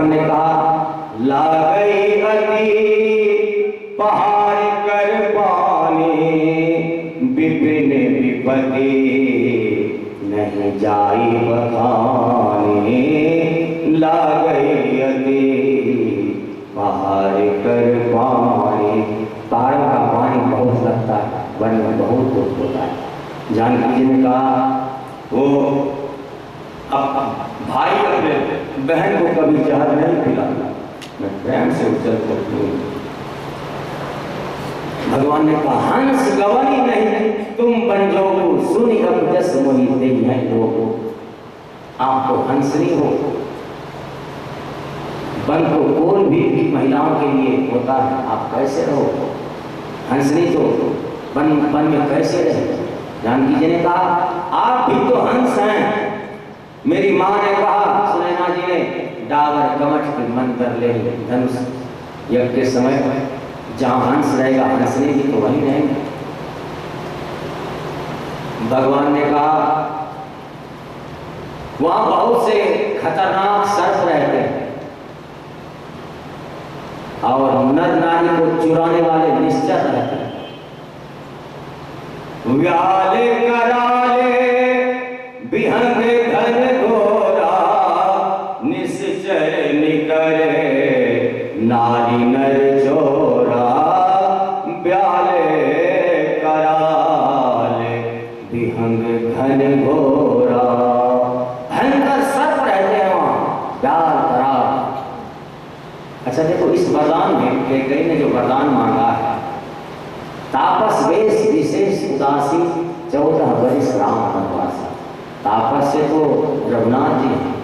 भगवान ने कहा ला गई अति पहाड़ कर पानी, विपिन विपति नहीं जाई बखानी। ला गई अति पहाड़ कर पानी। पहाड़ों का पानी बहुत लगता है, वन में बहुत दुख होता है। जानकी जी ने कहा वो अब भाई अपने बहन को कभी जहर नहीं पिलाता, मैं प्रेम से उछल करती हूँ। भगवान ने कहा हंस गवनी नहीं तुम बन जाओ, सुनी अब जस मोही दे हैं लोग। आप तो हंसनी हो, वन तो कोई भी महिलाओं के लिए होता है, आप कैसे रहो हंसनी, तो वन में कैसे रहे। जानकी जी ने कहा आप भी तो हंस हैं। मेरी माँ ने कहा, सुनैना जी ने, डागर कवच की मंत्र ले धनुष यज्ञ के समय जहाँ हंस रहेगा हंसने की तो वही रहेंगे। भगवान ने कहा वहां बहुत से खतरनाक सर्प रहते हैं और नर नारी को चुराने वाले निश्चर रहते हैं। व्याले कराले बिहंग धन घोरा, निश्चर निकरे नारी नर चोरा। व्याले कराले बिहंग घन घोरा, भयंकर सर्प रहते हैं वहां, व्याल कराल। अच्छा देखो इस वरदान में कैकेयी ने जो वरदान मांगा है, तापस वेश विशेष उदासी 14 वर्ष राम वनवासी। तापस से तो रघुनाथ जी हैं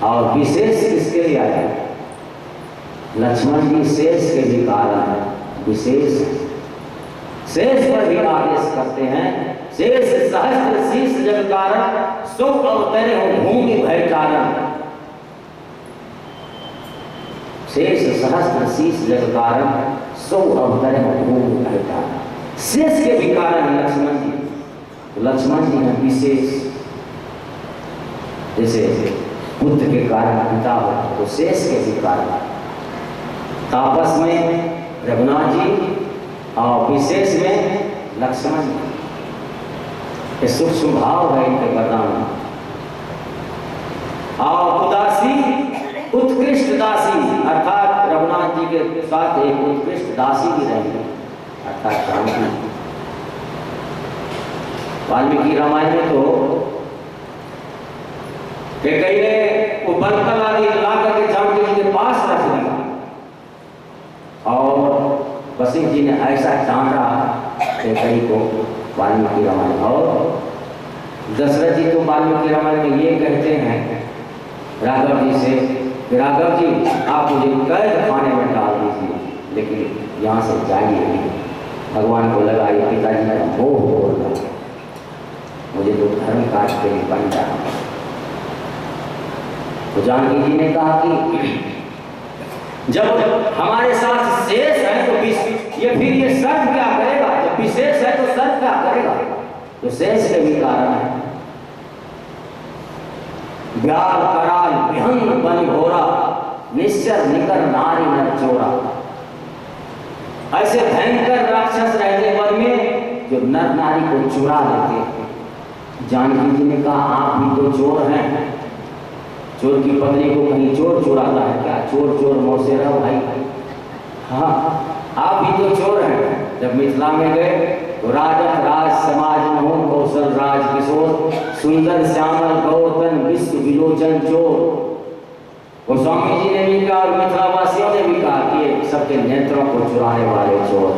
और विशेष किसके लिए आया? लक्ष्मण जी शेष के भी कारण है, विशेष शेष पर भी आदेश करते हैं। शेष सहस्त्र शीश जग कारण, सो अवतरे हो भूमि भय कारण। शेष सहस्त्र शीश जग कारण, सो अवतरे हो भूमि भय कारण। शेष के भी कारण लक्ष्मण जी, लक्ष्मण जी हैं विशेष। जैसे पुत्र के कारण पिता हो तो शेष के भी कारण। तापस में रघुनाथ जी और विशेष में लक्ष्मण जी। ये सूक्ष्म भाव है इनके वरदान। और उदासी उत्कृष्ट दासी, अर्थात रघुनाथ जी के साथ एक उत्कृष्ट दासी भी रहेंगे, अर्थात जानकी। वाल्मीकि रामायण में तो कैकेयी ने वो बलकल आदि ला करके जानकी जी के पास रख दिया और वशिष्ठ जी ने ऐसा डांटा कैकेयी को वाल्मीकि रामायण। और दशरथ जी तो वाल्मीकि रामायण में ये कहते हैं राघव जी से, राघव जी आप मुझे कैद खाने में डाल दीजिए लेकिन यहाँ से जाइए नहीं। भगवान को लगा ये पिताजी मेरा मोह बोल रहा है, मुझे तो धर्म काज के लिए बन जाना। तो जानकी जी ने कहा कि जब हमारे साथ शेष है तो ये फिर ये सर्प क्या करेगा, जब विशेष है तो सर्प क्या करेगा। तो शेष के भी कारण है। व्याल कराल विहंग बन घोरा, निश्चर निकर नारी नर चोरा। ऐसे भयंकर राक्षस रहते वन में जो नर नारी को चुरा लेते। जानकी जी ने कहा आप भी तो चोर हैं, चोर की पत्नी को कहीं चोर चुराता है क्या? चोर चोर मौसेरा भाई। हाँ आप भी तो चोर हैं। जब मिथिला में गए तो राजत राज समाज मोहन कौशल राज किशोर, सुंदर श्यामल गौतन विश्व विलोचन चोर। गोस्वामी जी ने भी कहा और मिथिला वासियों ने भी कहा कि सबके नेत्रों को चुराने वाले चोर।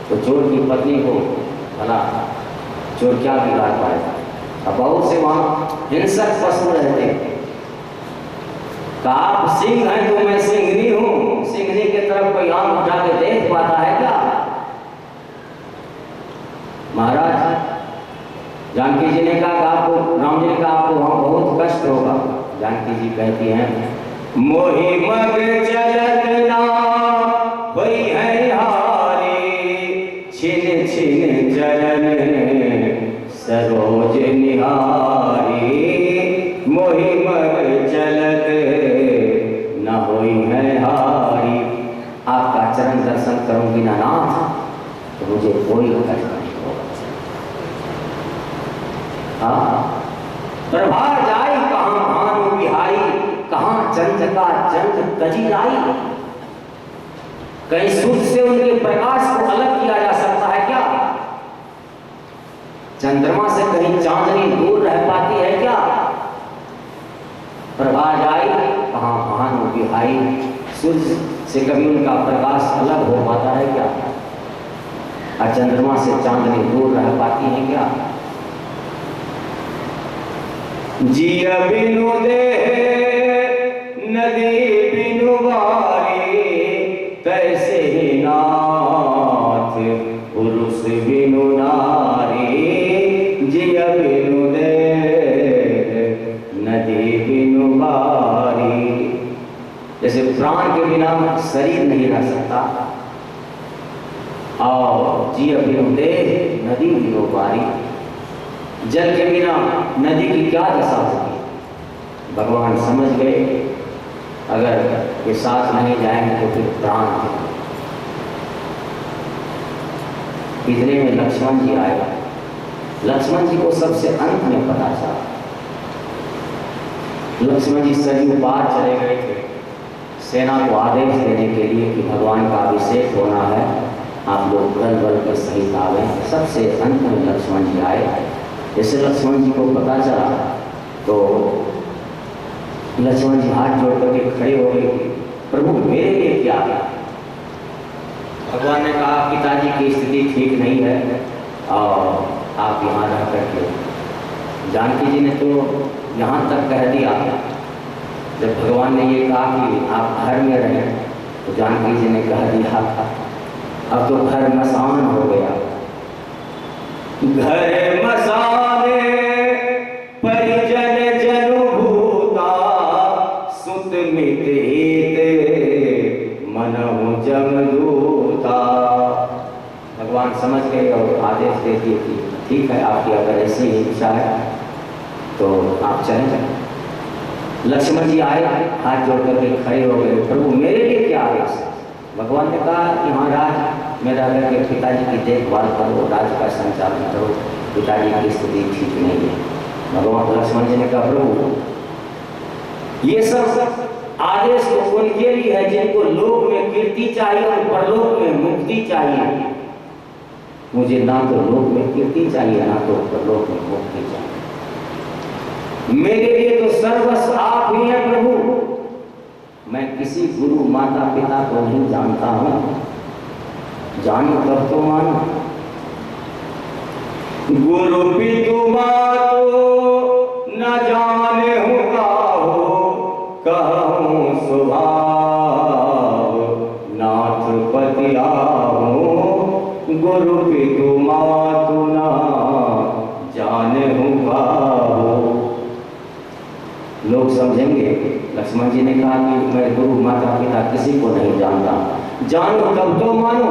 तो चोर की पत्नी को भला चोर क्या बिगाड़ पाएगा? अब बहुत से वहां हिंसक पशु रहते हैं। आप सिंह हैं तो मैं सिंहनी हूं, सिंहनी की तरफ कोई आंख उठा के देख पाता है क्या? महाराज जानकी जी ने कहा कि आपको, राम जी ने कहा आपको वहां बहुत कष्ट होगा। जानकी जी कहती हैं मोहि मग चलत ना कोई है हारी, छिन छिन चरण सरोज निहारी। मोहि मग चलत मुझे कोई कष्ट नहीं होगा। हाँ, प्रभा जाई कहाँ भानु बिहारी, कहाँ चंद्र का चंद्र तजी लाई। कहीं सूर्य से उनके प्रकाश को अलग किया जा सकता है क्या? चंद्रमा से कहीं चांदनी दूर रह पाती है क्या? प्रभा जाई कहाँ भानु बिहारी, सूर्य से कभी उनका प्रकाश अलग हो पाता है क्या? और चंद्रमा से चांदनी दूर रह पाती है क्या? जिया बिनु दे नदी बिनु वारी, तैसे ही नाथ पुरुष बिनु नारी। जिया बिनु दे नदी बिनु वारी। जैसे प्राण के बिना शरीर नहीं रह सकता, और जिया बिनु दे नदी बिनु वारी। जल के बिना नदी की क्या दशा होगी? भगवान समझ गए अगर ये साथ नहीं जाएंगे तो फिर प्राण। इतने में लक्ष्मण जी आए। लक्ष्मण जी को सबसे अंत में पता चला। लक्ष्मण जी सरयू पार चले गए थे सेना को आदेश देने के लिए कि भगवान का अभिषेक होना है, आप लोग दल बल के सहित आवे। सबसे अंत में लक्ष्मण जी आए। जैसे लक्ष्मण जी को पता चला तो लक्ष्मण जी हाथ जोड़ करके खड़े हो गए, प्रभु मेरे लिए क्या है? भगवान ने कहा पिताजी की स्थिति ठीक नहीं है और आप यहाँ रह करके। जानकी जी ने तो यहाँ तक कह दिया। जब भगवान ने ये कहा कि आप घर में रहें तो जानकी जी ने कह दिया अब तो घर मसान हो गया। घर मसाने परिजन जनुभूता, सुत मित हित मनहु जमदूता। भगवान समझ गए और आदेश दे दिए कि ठीक है, आपकी अगर ऐसी इच्छा है तो आप चले जाए। लक्ष्मण जी आए, हाथ जोड़ करके खड़े हो गए, प्रभु मेरे लिए क्या आदेश है? भगवान ने कहा यहाँ राज में रह करके पिताजी की देखभाल करो, राज्य का संचालन करो, पिताजी की स्थिति ठीक नहीं है। भगवान लक्ष्मण जी ने कहा प्रभु ये सब आदेश तो उनके लिए है जिनको लोक में कीर्ति चाहिए और परलोक में मुक्ति चाहिए। मुझे ना तो लोक में कीर्ति चाहिए ना तो परलोक में मुक्ति चाहिए। मेरे लिए तो सर्वस्व आप ही हैं प्रभु। मैं किसी गुरु माता पिता को नहीं जानता हूं, जानो तब तो मानो। गुरु पितु मातो न जाने हूँ काहो, कहूँ स्वभाव नाथ पति आहूँ। गुरु पितु मातो न जाने हूँ काहो। लोग समझेंगे लक्ष्मण जी ने कहा कि मैं गुरु माता पिता किसी को नहीं जानता, जानो तब तो मानो।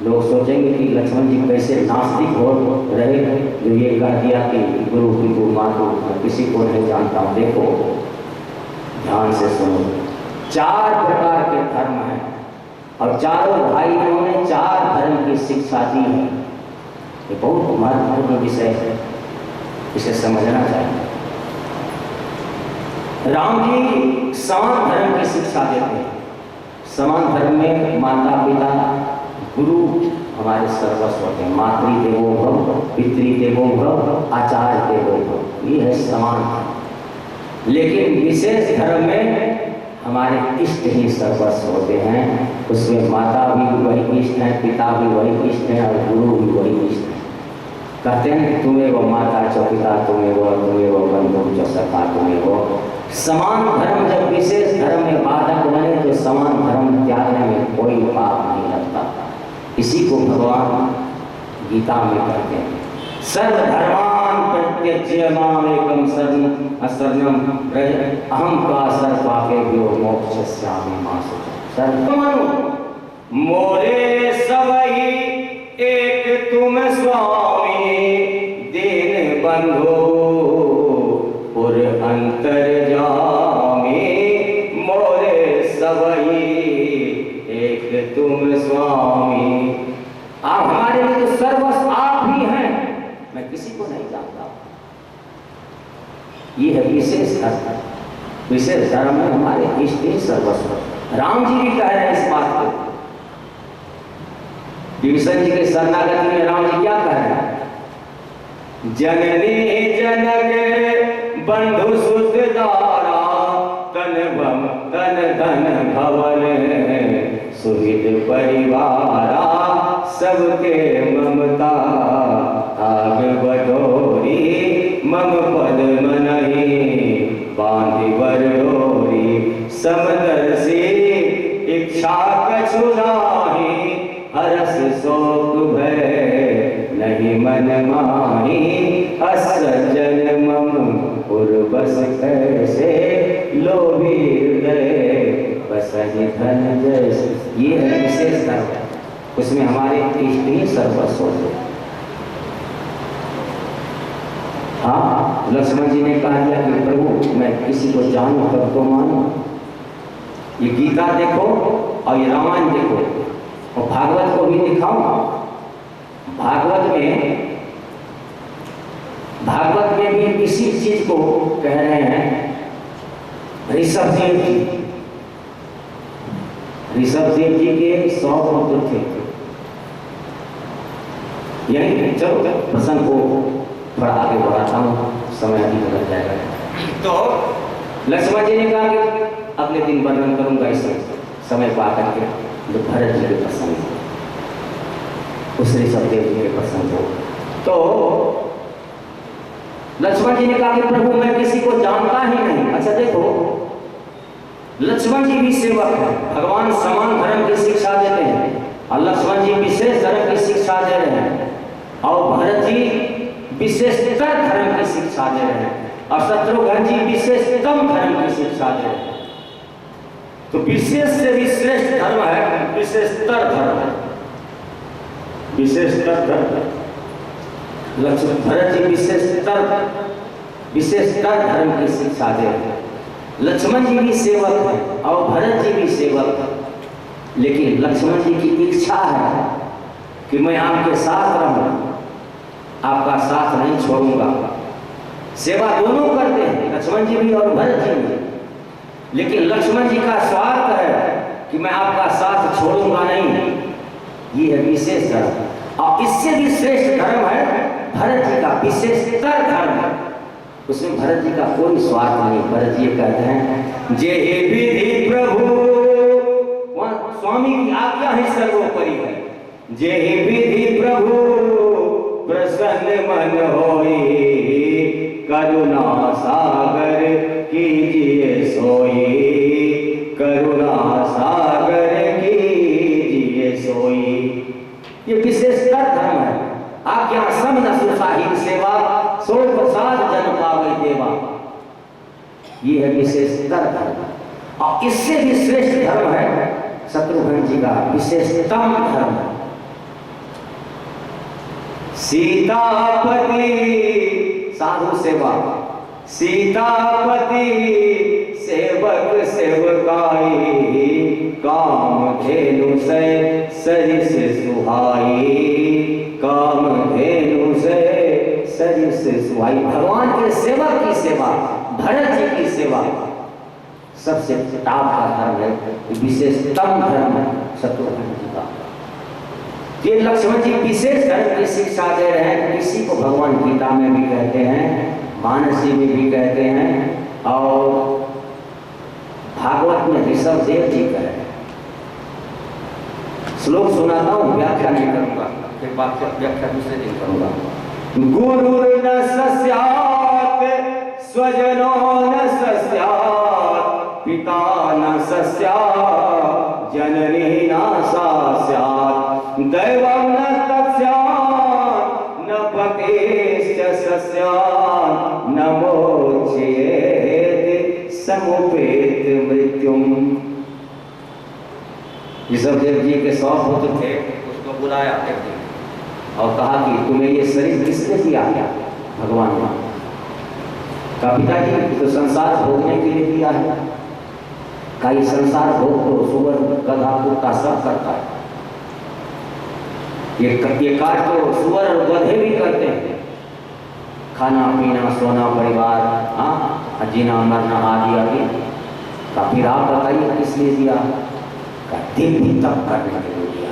लोग सोचेंगे कि लक्ष्मण जी कैसे नास्तिक हो रहे जो ये कह दिया कि गुरु पितु माता किसी को नहीं जानता। देखो ध्यान से सुनो, 4 प्रकार के धर्म हैं और चारों भाइयों ने 4 धर्म की शिक्षा दी है। ये बहुत महत्वपूर्ण विषय है, इसे समझना चाहिए। राम जी समान धर्म की शिक्षा देते हैं। समान धर्म में माता पिता गुरु हमारे सर्वस्व होते हैं। मातृ देवो भव, पितृ देवो भव, आचार्य देवो भव, ये है समान धर्म। लेकिन विशेष धर्म में हमारे इष्ट ही सर्वस्व होते हैं। उसमें माता भी वही इष्ट है, पिता भी वही इष्ट है और गुरु भी वही इष्ट है। कहते हैं तुम्हें वो माता चो पिता, तुम्हें वो बंधु चो सखा, तुम्हें वो। समान धर्म जब विशेष धर्म में बाधक बने तो समान धर्म त्यागने में कोई पाप नहीं लगता। इसी को भगवान गीता में कहते हैं सर्वधर्मान प्रत्यज्य मामेकं शरणं व्रज अहम का सर्वपापेभ्यो मोक्षयिष्यामि मा शुचः। मोरे सबहि एक तुम स्वामी, दीन बंधो पुर अंतर जामी। मोरे सबहि एक तुम स्वामी, ये है विशेष धर्म। विशेष धर्म में हमारे इष्ट ही सर्वस्व। राम जी भी कह रहे हैं इस बात को। विभीषण जी के शरणागति में राम जी क्या कह रहे हैं? जननी जनक बंधु सुत दारा तन धन भवन सुहित परिवारा सबके ममता आग बडोरी मम पद मनहि बांधि बरडोरी समदर्शी इच्छा कछु नाहि हरस शोक भय नहीं मन माही अस जन मम उर्वस कैसे लोभी हृदय बसहि धन जैसे। ये है विशेष धर्म। उसमें हमारे इष्ट ही सर्वस्व है। हाँ, लक्ष्मण जी ने कहा दिया कि प्रभु मैं किसी को जानूं तब तो मानूं। ये गीता देखो और ये रामायण देखो और भागवत को भी दिखाओ। भागवत में भी इसी चीज को कह रहे हैं। ऋषभ देव जी के 100 पुत्र थे। यही चलो प्रसंग को थोड़ा आगे बढ़ाता हूँ, समय अधिक लग जाएगा। तो लक्ष्मण जी ने कहा कि अगले दिन वर्णन करूंगा इस समय को आकर के जो भरत जी के प्रसंग उस ऋषभ देव जी के प्रसंग को। तो लक्ष्मण जी ने कहा कि प्रभु मैं किसी को जानता ही नहीं। अच्छा देखो, लक्ष्मण जी भी सेवक है। भगवान समान धर्म की शिक्षा देते हैं और लक्ष्मण जी विशेष धर्म की शिक्षा दे रहे हैं और भरत जी विशेषतर धर्म की शिक्षा दे रहे हैं और शत्रुघ्न जी विशेषतम धर्म की शिक्षा दे रहे हैं। तो विशेष से भी श्रेष्ठ धर्म है विशेषतर धर्म। विशेषतर धर्म लक्ष्मण भरत जी विशेषतर धर्म की शिक्षा दे रहे हैं। लक्ष्मण जी भी सेवक है और भरत जी भी सेवक है, लेकिन लक्ष्मण जी की इच्छा है कि मैं आपके साथ रहूं, आपका साथ नहीं छोड़ूंगा। सेवा दोनों करते हैं, लक्ष्मण जी भी और भरत जी भी, लेकिन लक्ष्मण जी का स्वार्थ है कि मैं आपका साथ छोड़ूंगा नहीं। ये है विशेष धर्म। और इससे भी श्रेष्ठ धर्म है भरत जी का विशेषतर धर्म। उसमें भरत जी का कोई स्वार्थ नहीं। भरत जी कहते हैं जे विधि प्रभु, वहाँ स्वामी की आज्ञा ही सर्वोपरि है। जे विधि प्रभु प्रसन्न मन होई करुणा सागर कीजिए सोई, करुणा सागर कीजिए सोई। ये विशेषतर धर्म है। आज्ञा सम न सुसाहिब सेवा सो प्रसाद जन पावे देवा। ये है विशेषतर धर्म। और इससे भी श्रेष्ठ धर्म है शत्रुघ्न जी का विशेषतम धर्म। सीतापति साधु सेवा, सीतापति सेवक सेवकाई, काम धेनु से सरिस सुहाई, काम धेनु से सरिस सुहाई। भगवान के सेवक की सेवा, भरत जी की सेवा सबसे टॉप का धर्म है, विशेषतम धर्म है शत्रुघ्न जी का। ये लक्ष्मण जी विशेष धर्म की शिक्षा दे रहे हैं। इसी को भगवान गीता में भी कहते हैं, मानसी में भी कहते हैं और भागवत में ऋषभ देव जी कह रहे हैं। श्लोक सुनाता हूँ, व्याख्या नहीं करूंगा, फिर व्याख्या दूसरे दिन करूंगा। गुरु न सस्यात् स्वजनो न सस्यात्, पिता न सस्यात् जननी न सस्यात्, दैवं न तस्यात् न पतिश्च सस्यात्, न मोक्ष्येत् समुपेत मृत्युम। ऋषभ देव जी के 100 पुत्र थे, उसको बुलाया एक दिन और कहा कि तुम्हें ये शरीर किसने दिया? भगवान ने कहा पिताजी तो संसार भोगने के लिए दिया है। का ये संसार भोग तो सुअर गधा कुत्ता सब करता है। ये कार्य तो सुअर और गधे भी करते हैं। खाना पीना सोना परिवार, हाँ, जीना मरना आदि आदि का। फिर आप बताइए किस लिए दिया? का दिल भी तप करने के लिए दिया।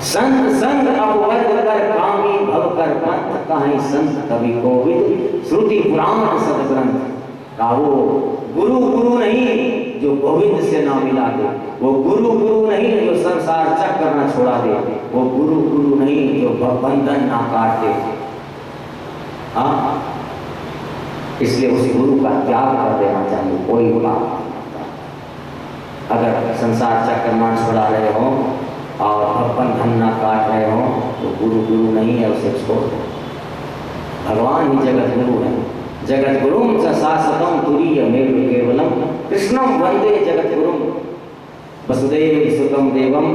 संत संग अपवर्ग कर कामी भव कर पंथ, कहीं संत कवि कोविद श्रुति पुराण सदग्रंथ। वो गुरु गुरु नहीं जो गोविंद से ना मिला दे, वो गुरु गुरु नहीं जो संसार चक्र ना छोड़ा दे, वो गुरु गुरु नहीं जो बंधन ना काट दे। हाँ, इसलिए उस गुरु का त्याग कर देना चाहिए, कोई बात नहीं। अगर संसार चक्र ना छोड़ा रहे हो और बंधन ना काट रहे हो तो गुरु गुरु नहीं है, उसे छोड़ दो। भगवान ही जगत गुरु है। जगत गुरुम च शाश्वतम तुरीयमेव केवलम, कृष्णम वंदे जगत गुरुम वसुदेव सुतम देवम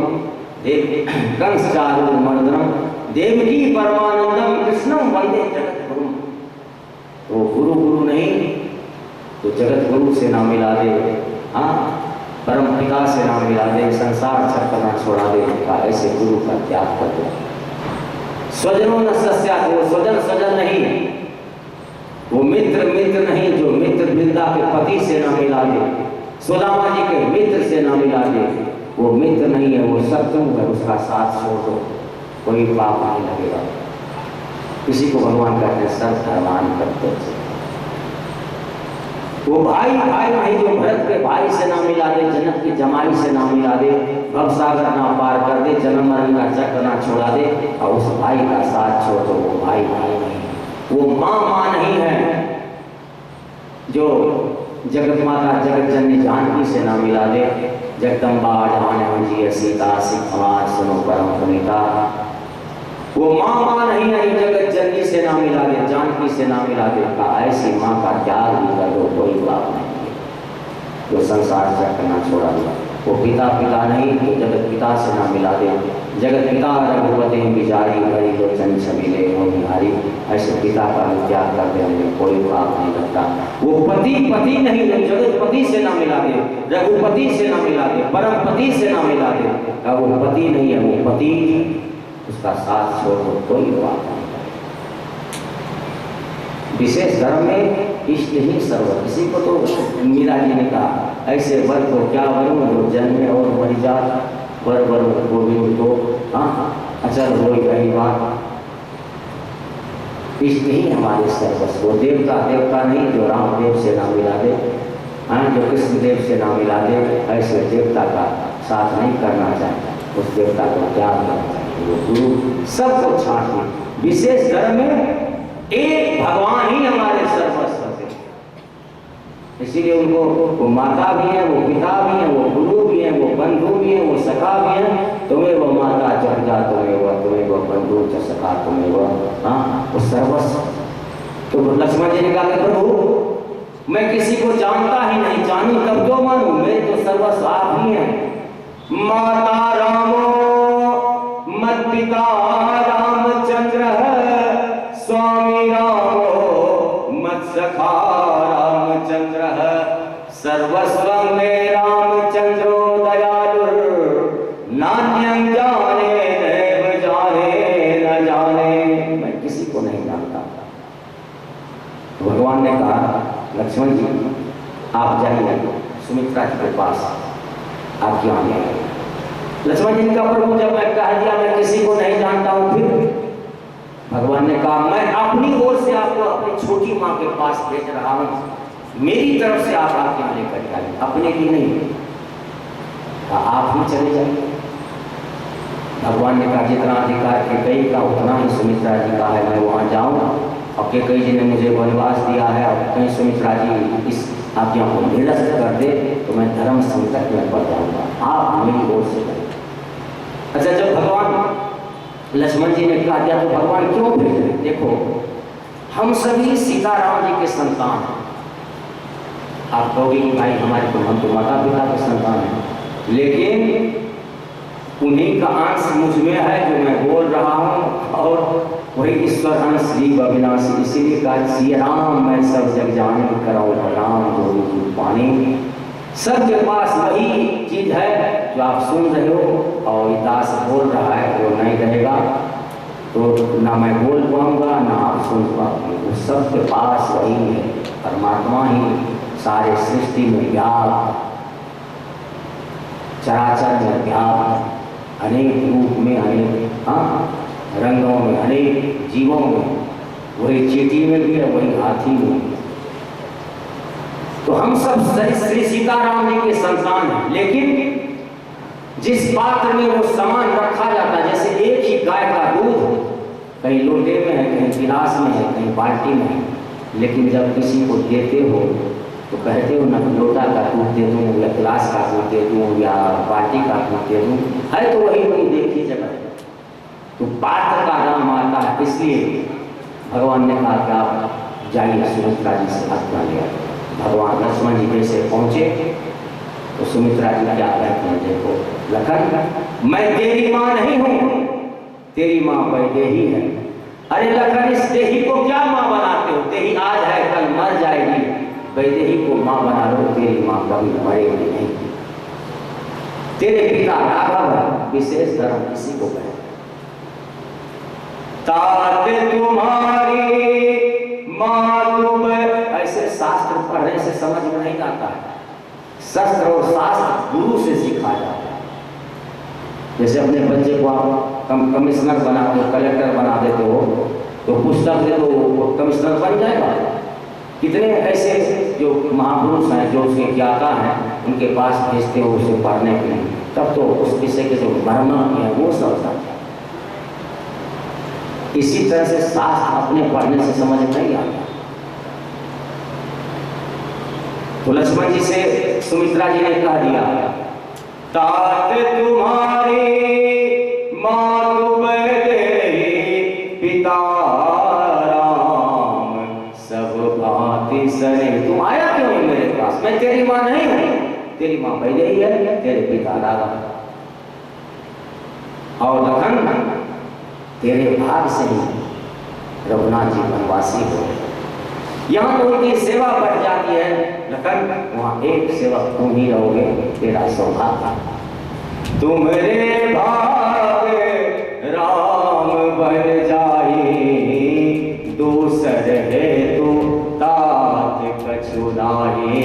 कंस चारुर्मर्दनम देवकी परमानंदम कृष्णम वंदे जगत गुरुम। तो गुरु गुरु नहीं तो जगत गुरु से ना मिला दे, हाँ, परम पिता से ना मिला दे, संसार चक्र ना छोड़ा दे, ऐसे गुरु का त्याग कर दो। स्वजनों न सस्यात्, वो स्वजन स्वजन नहीं, वो मित्र मित्र नहीं जो मित्र वृंदा के पति से ना मिला दे, सुदामा जी के मित्र से ना मिला दे, वो मित्र नहीं है, वो शत्रु है, उसका साथ छोड़ दो, कोई पाप नहीं लगेगा। किसी को भगवान कहते हैं सर्वधर्मान कर्तव्य। वो भाई भाई नहीं जो भरत के भाई से ना मिला दे, जनक की जमाई से ना मिला दे, भवसागर ना पार कर दे, जन्म मरण का चक्र ना छोड़ा दे, और उस भाई का साथ छोड़ दो, वो भाई भाई नहीं। वो माँ नहीं है जो जगत माता जगत जननी जानकी से ना मिला दे, जगदम्बा जाने जी सीता सिख समाज सुनो परम पुनीता। वो माँ नहीं है जो जगत जननी से ना मिला दे, जानकी से ना मिला दे, का ऐसी माँ का त्याग भी कर दो, कोई बात नहीं है, जो संसार चक्र ना छोड़ा दिया। वो पिता पिता नहीं जो जगत पिता से ना मिला दे, जगत पिता रघुपति बिचारी हरि लोचन छबिले हो बिहारी, ऐसे पिता का त्याग कर देने में कोई पाप नहीं लगता। वो पति पति नहीं जो जगत पति से ना मिला दे, रघुपति से ना मिला दे, परम पति से ना मिला दे, का वो पति नहीं है, वो पति, उसका साथ छोड़ दो, कोई बात नहीं। विशेष धर्म में इष्ट ही सर्व। किसी को तो मीरा जी ने कहा ऐसे वर को क्या वरुण जो जन्मे और मर जात, वर वर गोविंद को, हाँ, अचल हो रही बात। इष्ट ही हमारे सर्वस्व। वो देवता देवता नहीं जो रामदेव से ना मिला दे, हाँ, जो कृष्णदेव से ना मिला दे, ऐसे देवता का साथ नहीं करना चाहिए, उस देवता को त्याग करना चाहिए। वो गुरु सबको छाट दे। विशेष धर्म में एक भगवान ही हमारे सर्वस्व है, इसीलिए उनको वो माता भी है, वो पिता भी है, वो गुरु भी है, वो बंधु भी है, वो सखा भी है। तुम्हें वो माता चढ़ा, तुम्हें वो बंधु च सखा, तुम्हें वो, हाँ, वो सर्वस्व। तो लक्ष्मण जी ने कहा प्रभु मैं किसी को जानता ही नहीं, जानू तब तो मानू, मेरे तो सर्वस्व आप ही हैं। माता रामो मत पिता रामचंद्र, स्वामी रामो मत सखा रामचंद्र, सर्वस्व में रामचंद्रो दयालुर, नान्यं जाने देव जाने न जाने। मैं किसी को नहीं जानता। भगवान ने कहा लक्ष्मण जी आप जाइए सुमित्रा जी के पास, आप क्यों आए? लक्ष्मण जी ने कहा प्रभु जब मैं कह दिया मैं किसी को नहीं जानता हूं, फिर भगवान ने कहा मैं अपनी ओर से आपको अपनी छोटी माँ के पास भेज रहा हूं, मेरी तरफ से आप आके यहाँ लेकर जाइए, अपने लिए नहीं। आप ही चले जाइए। भगवान ने कहा जितना अधिकार कैकेयी का उतना ही सुमित्रा जी का है, मैं वहाँ जाऊँ। और कैकेयी जी ने मुझे वनवास दिया है, और कहीं सुमित्रा जी इस आज्ञा को निरस्त कर दे तो मैं धर्म संकट में पड़ जाऊंगा, आप मेरी ओर से जाइए। अच्छा, जब भगवान लक्ष्मण जी ने कहा दिया तो भगवान क्यों भेज रहे? देखो हम सभी सीताराम जी के संतान हैं। आप कहोगे कि भाई हमारे तो हम तो माता पिता के संतान हैं, लेकिन उन्हीं का अंश मुझ में है जो मैं बोल रहा हूँ, और वही ईश्वर अंश जीव अविनाशी। इसीलिए कहा श्री राम मैं सब जग जाने कराओ राम गोविंद पानी। सबके पास वही चीज है जो आप सुन रहे हो, और दास बोल रहा है वो नहीं रहेगा तो ना मैं बोल पाऊंगा ना आप सुन पाओगे। वो सबके पास वही है, परमात्मा ही सारे सृष्टि में व्याप्त, चराचर में व्याप्त, अनेक रूप में, अनेक रंगों में, अनेक जीवों में, वही चींटी में भी है, वही हाथी में। तो हम सब श्री सीताराम जी के संतान हैं, लेकिन जिस पात्र में वो सामान रखा जाता है, जैसे एक ही गाय का दूध कहीं लोटे में है, कहीं गिलास में है, कहीं बाल्टी में है, लेकिन जब किसी को देते हो तो कहते हो ना लोटा का दूध दे दूँ या गिलास का दूध दे दूँ या बाल्टी का दूध दे दूँ, है तो वही वही देखी जगह। तो पात्र का नाम आता है, इसलिए भगवान ने कहा कि आप जाइए सुमित्रा जी से आज्ञा लिया। भगवान लक्ष्मण जी जैसे पहुँचे तो सुमित्रा जी क्या कहते हैं, देखो लखन मैं तेरी माँ नहीं हूँ, तेरी माँ वैदेही है। अरे लखन इस देही को क्या माँ बनाते हो, देही आज है कल मर जाएगी, वैदेही को माँ बना लो, तेरी माँ कभी मरेगी नहीं। तेरे पिता राघव है, विशेष धर्म किसी को कहे। तात तुम्हारी माँ तुम, ऐसे शास्त्र पढ़ने से समझ में नहीं आता है, शस्त्र और शास्त्र गुरु से सीखा जाता है। जैसे अपने बच्चे को आप कमिश्नर बना दो, कलेक्टर बना देते हो, तो पुस्तक दे दो वो कमिश्नर बन जाएगा। कितने ऐसे जो महापुरुष हैं, जो उसके ज्ञाता हैं, उनके पास भेजते हो उसे पढ़ने के लिए, तब तो उस विषय के जो वर्णन है वो सब समझा। इसी तरह से शास्त्र अपने पढ़ने से समझ नहीं आता। तो लक्ष्मण जी से सुमित्रा जी ने कह दिया, तात तुम्हारी मातु वैदेही, पिता राम सब भांति सने। तुम आया क्यों मेरे पास, मैं तेरी माँ नहीं हूँ, तेरी माँ वैदेही है, तेरे पिता राम। और लखन तेरे भाग से ही रघुनाथ जी वनवासी हो, यहाँ तो उनकी सेवा बढ़ जाती है लखन, वहाँ एक सेवक तुम ही रहोगे, तेरा सौभाग्य। तुम्हारे भाग राम बन जाए, दूसर है तो तात कछु नाहि,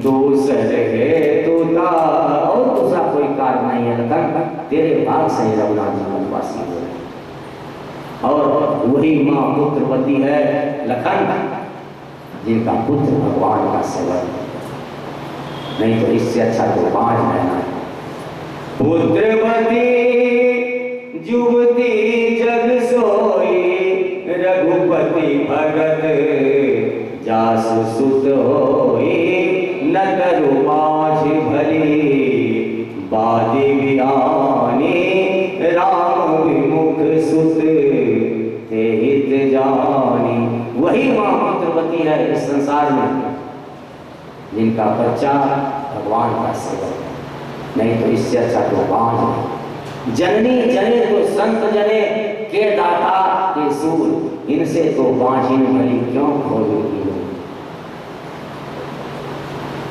दूसर है तो तात, और दूसरा कोई कारण नहीं है लखन, तेरे भाग से ही रघुनाथ जी वनवासी हो। और वही माँ पुत्रवती है लखन, जिनका पुत्र भगवान का सेवक, नहीं तो इससे अच्छा तो बाँझ रहना है। पुत्रवती जुवती जग सोई, रघुपति भगत जासु सुत होई, न करु बाँझ भली बादी बियानी, राम विमुख सुत ते हित जानी। वही माँ पुत्रवती है इस संसार में, जिनका बच्चा भगवान का सेवक है, नहीं तो इससे अच्छा तो बाँझ है। जननी जने तो संत जने, के दाता के सूर, इनसे तो बाँझिन भली क्यों खोलोगी।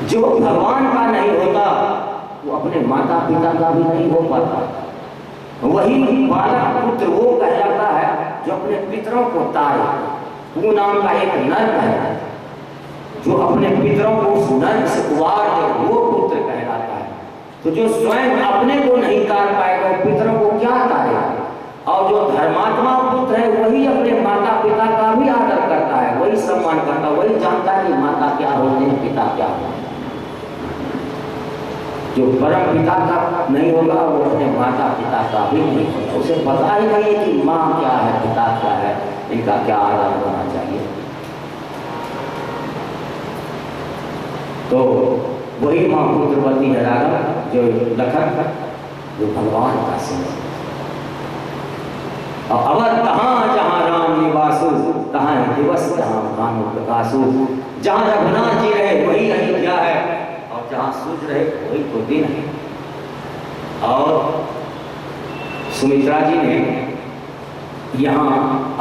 जो भगवान का नहीं होता वो अपने माता पिता का भी नहीं हो पाता। वही बालक पुत्र वो कहलाता है जो अपने पितरों को तारे। वो नाम का एक नर्क है जो अपने पितरों को उस नर्क से उबार दे, वो पुत्र कहलाता है। तो जो स्वयं अपने को नहीं तार पाएगा वो पितरों को क्या तारेगा। और जो धर्मात्मा पुत्र है वही अपने माता पिता का भी आदर करता है, वही सम्मान करता है, वही जानता है कि माता क्या होते हैं, पिता क्या होते हैं। जो परम पिता का नहीं होगा वो अपने माता पिता का भी नहीं होगा, उसे पता ही नहीं है कि माँ क्या है, पिता क्या है, इनका क्या आदर होना चाहिए। तो वही माँ पुत्रवती है राघव, जो लखन, जो भगवान का सेवक। और अवर तहाँ जहाँ राम निवासु, तहाँ दिवस जहाँ भानु प्रकाशु। जहाँ रघुनाथ जी रहे वही अयोध्या है, और जहाँ सूर्य रहे वही तो दिन है। और सुमित्रा जी ने यहाँ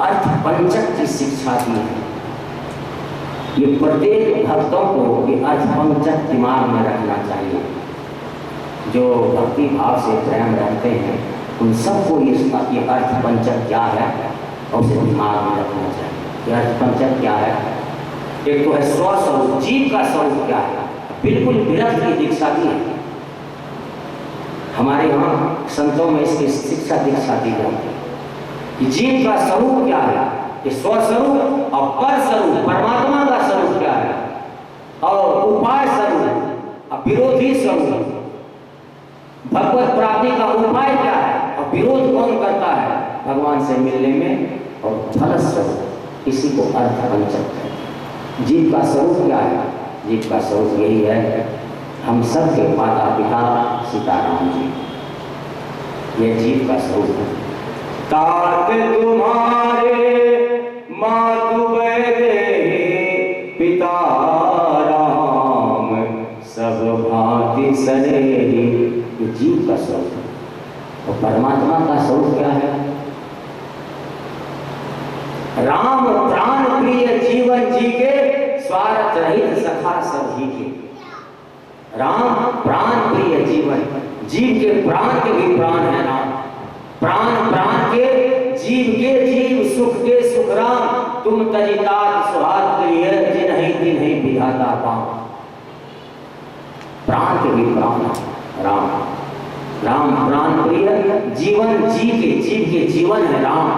अर्थ पंचक की शिक्षा दी है। ये प्रत्येक भक्तों को ये अर्थ पंचक दिमाग में रखना चाहिए। जो भक्ति भाव से प्रेम रखते हैं उन सबको ये अर्थ पंचक क्या है और उसे दिमाग में रखना चाहिए। ये अर्थ पंचक क्या है? एक तो है स्वस्वरूप, जीव का स्वरूप क्या है, बिल्कुल विरक्त की दीक्षा दी है। हमारे यहाँ संतों में इसकी शिक्षा दीक्षा दी जाती है कि जीव का स्वरूप क्या है, कि स्वस्वरूप और पर स्वरूप परमात्मा का स्वरूप क्या है, और उपाय स्वरूप और विरोधी स्वरूप, भगवत प्राप्ति का उपाय क्या है और विरोध कौन करता है भगवान से मिलने में, और फल स्वरूप, इसी को अर्थ पंचक कहते हैं। जीव का स्वरूप क्या है? जीव का स्वरूप यही है, हम सबके माता पिता सीताराम जी, ये जीव का स्वरूप है। तात तुम्हारे मातु वैदेही पिता राम सब भांति सनेही, ये जीव का स्वरूप है। और परमात्मा का स्वरूप क्या है? राम प्राण प्रिय जीवन जी के स्वार्थ रहित सखा सब जी के। राम प्राण प्रिय जीवन, जीव के प्राण के भी प्राण है राम, प्राण प्राण के जीव के जीव, सुख के सुख राम, तुम तजितात सुहाग प्रिय जिन्हीं तिन्हीं विधाता पाम। प्राण के भी प्राण राम, राम प्राण प्रिय जीवन जी के, जीव के जीवन है राम,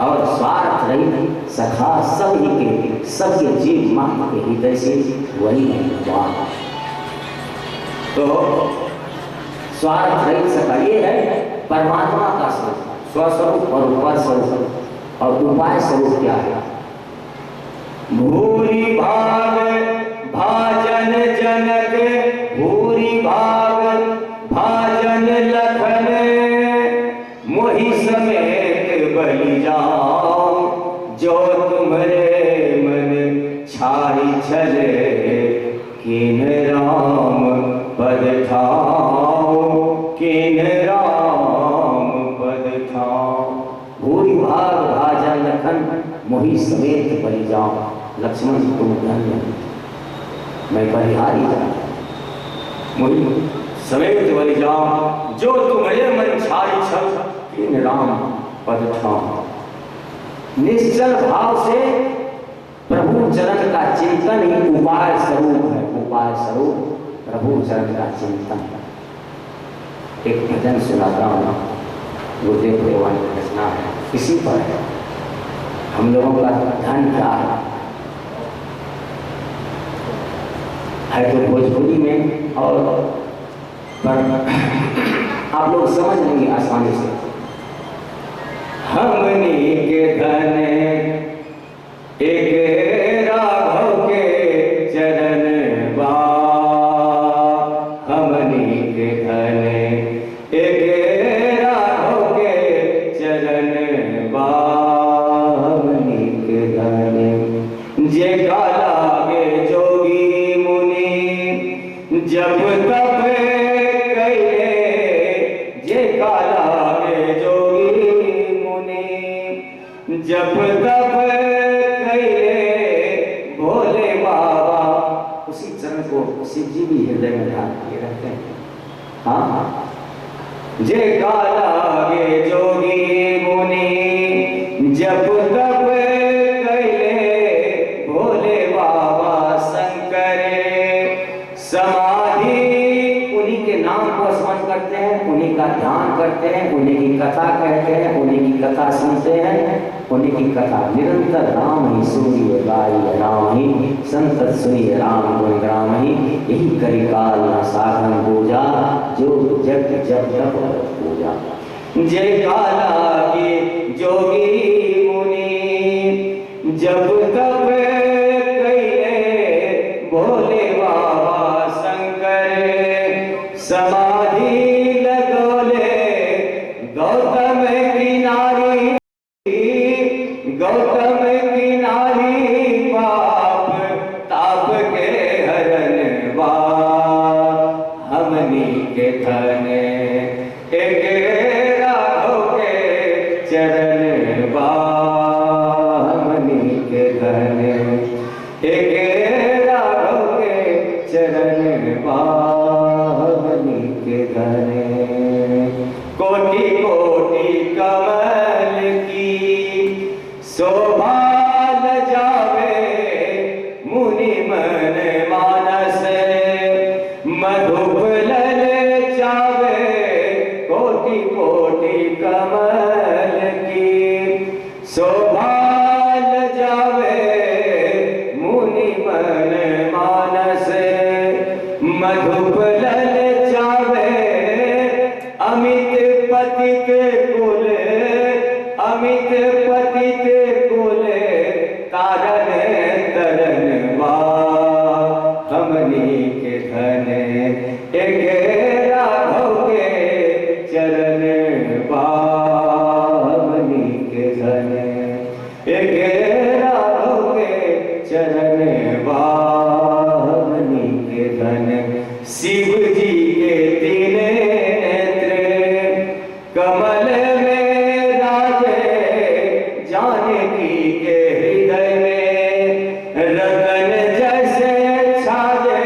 और स्वार्थ रहित सखा सब ही के, सबके जीव मात्र के हृदय से वही है भगवान। तो स्वार्थ रहित सखा ये है परमात्मा का स्वरूप, स्वस्वरूप और उपाय स्वरूप। और उपाय स्वरूप क्या है? भूरि भाग भाजन जनक, भूरि भाग भाजन लखन, मोहि समेत बलि जाओ, जो तुम्हारे मन छाई छले, किन राम पद ठाओ, किन राम पद ठाओ। भूरि भाग भाजन लखन, मोहि समेत बलि जाओ। लक्ष्मण जी तुम धन्य, मैं बलिहारी जाऊं, मोहि समेत बलि जाओ, जो तुम्हारे मन छाई छल, किन राम पद ठाओ। निश्चल भाव से प्रभु चरण का चिंतन ही उपाय स्वरूप है। उपाय स्वरूप प्रभु चरण का चिंतन। एक भजन सुनाता हूँ, गुरुदेव देवान की रचना है, इसी पर है। हम लोगों का धन क्या है तो भोजपुरी में, और पर आप लोग समझ लेंगे आसानी से। हमनी के धन एक राघव के चरण बा, हमनी के धन एक राघव के चरण बा, हमनी के धन जे का लागे जोगी मुनि, जब तब कहे जे का लागे जोगी मुनि, जब तब भोले बाबा। उसी चरण को शिव जी भी हृदय में ध्यान किए रहते हैं। हाँ, जे का लागे जोगी मुनि, जब तब कैले भोले बाबा शंकर, समाधि उन्हीं के नाम को स्मरण करते हैं, उन्हीं का ध्यान करते हैं, उन्हीं की कथा कहते हैं, उन्हीं की कथा सुनते हैं, उन्हीं की कथा निरंतर राम ही सुनिए गाइए, राम ही संतत सुनिए, राम गुण ग्राम ही, यही करी काल न साधन पूजा, जो जग जब तक पूजा। जय काला के जोगी मुनि, जब तब कैले भोले बाबा शंकर, समाधि लगोले गौतम की नारी, गौतम की नारी, पाप ताप के हरण बा, हमनी के धन एक राघव के चरण बा, हमनी के धन एक राघव के चरण बा, हमनी के धन। कोटि को मधुप ललचावे अमित पतित कुल, अमित पतित कुल कारण तरन बा हमनी के धन, एक राघव के चरण बा हमनी के धन, एक राघव के चरण बा हमनी के धन। शिव जी के तीन नेत्र कमल में राजे, जानकी के हृदय में रतन जैसे छाजे।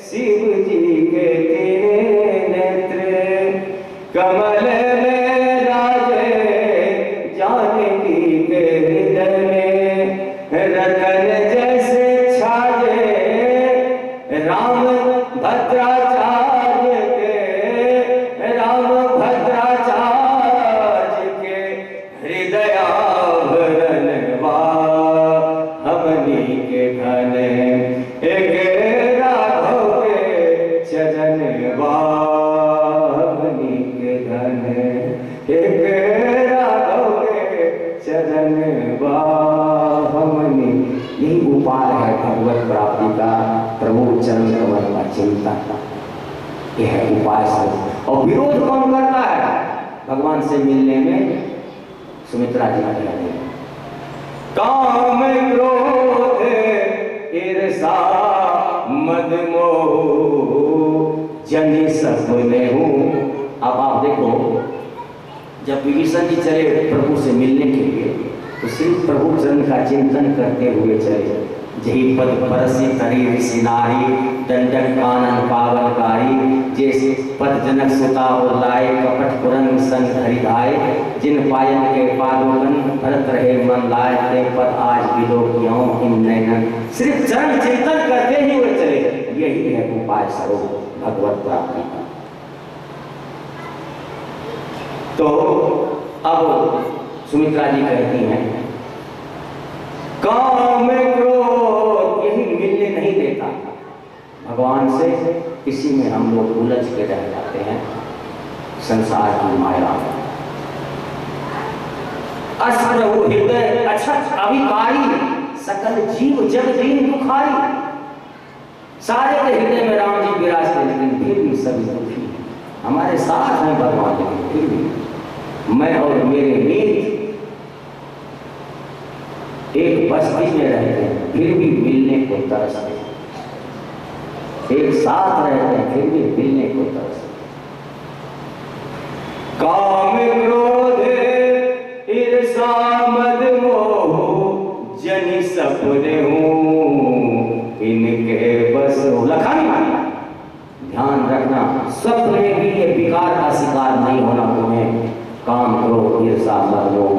शिव जी के तीन नेत्र कमल में राजे, जानकी के हृदय में रतन जैसे छाजे। राम भद्राचार्य के, राम भद्राचार्य के हृदयाभरण बा हमनी के धन, एक राघव के चरण बा हमनी के धन, एक राघव के चरण बा हमनी। यही उपाय है भगवत प्राप्ति का, प्रभु चरण कमल का चिंतन। यह है उपाय सब। और विरोध कौन करता है भगवान से मिलने में? सुमित्रा जी कहते हैं काम क्रोध ईर्षा मद मोह जनि सपने हूँ। अब आप देखो, जब विभीषण जी चले प्रभु से मिलने के लिए तो सिर्फ प्रभु चरण का चिंतन करते हुए चले। जही पद परसी तरी ऋषि नारी, दंडक कानन पावनकारी। जैसे पद जनक सुता और लाए, कपट कुरंग संग हरिधाय। जिन पायन के पादोगन भरत रहे मन लाए, ते पद आज विलो क्यों इन नैनन। सिर्फ चरण चिंतन करते ही हुए चले। यही है उपाय स्वरूप भगवत प्राप्ति का। तो अब सुमित्रा जी कहती हैं काम क्रोध यही मिलने नहीं देता भगवान से। इसी में हम लोग उलझ के रह जाते हैं संसार की माया। प्रभु हृदय अछत अभिकारी, सकल जीव जग दीन दुखारी। सारे के हृदय में राम जी विराजते, लेकिन फिर भी सभी दुखी। हमारे साथ हैं भगवान, लेकिन फिर भी मैं और मेरे मीत एक बस्ती में रहते हैं, फिर भी मिलने को तरसते हैं। एक साथ रहते हैं, फिर भी मिलने को तरसते हैं। काम क्रोध ईर्षा मद मोह जनि सपने हूँ इनके बस हो। लखन ध्यान रखना, स्वप्न में भी ये विकार का शिकार नहीं होना तुम्हें। काम क्रोध ईर्षा मद मोह।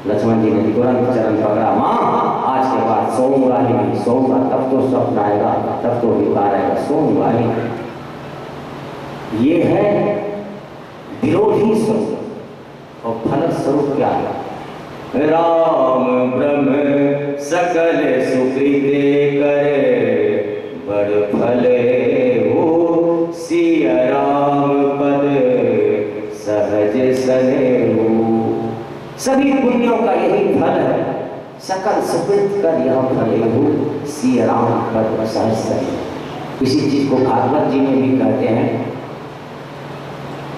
लक्ष्मण जी ने तुरंत चरण पकड़ा, माँ आज के बाद सोऊंगा ही नहीं, सोऊंगा तब तो स्वप्न आएगा, तब तो विकार आएगा, सोऊंगा ही नहीं। ये है विरोधी स्वरूप। और फल स्वरूप क्या है? राम ब्रह्म सकल सुकृते करे, बड़ फले हो सिया राम पद सहज सने हो। सभी पुण्यों का यही फल है, सकल सुकृत कर यह फले हो सिया राम पद सहज सने। इसी चीज को भागवत जी में भी कहते हैं।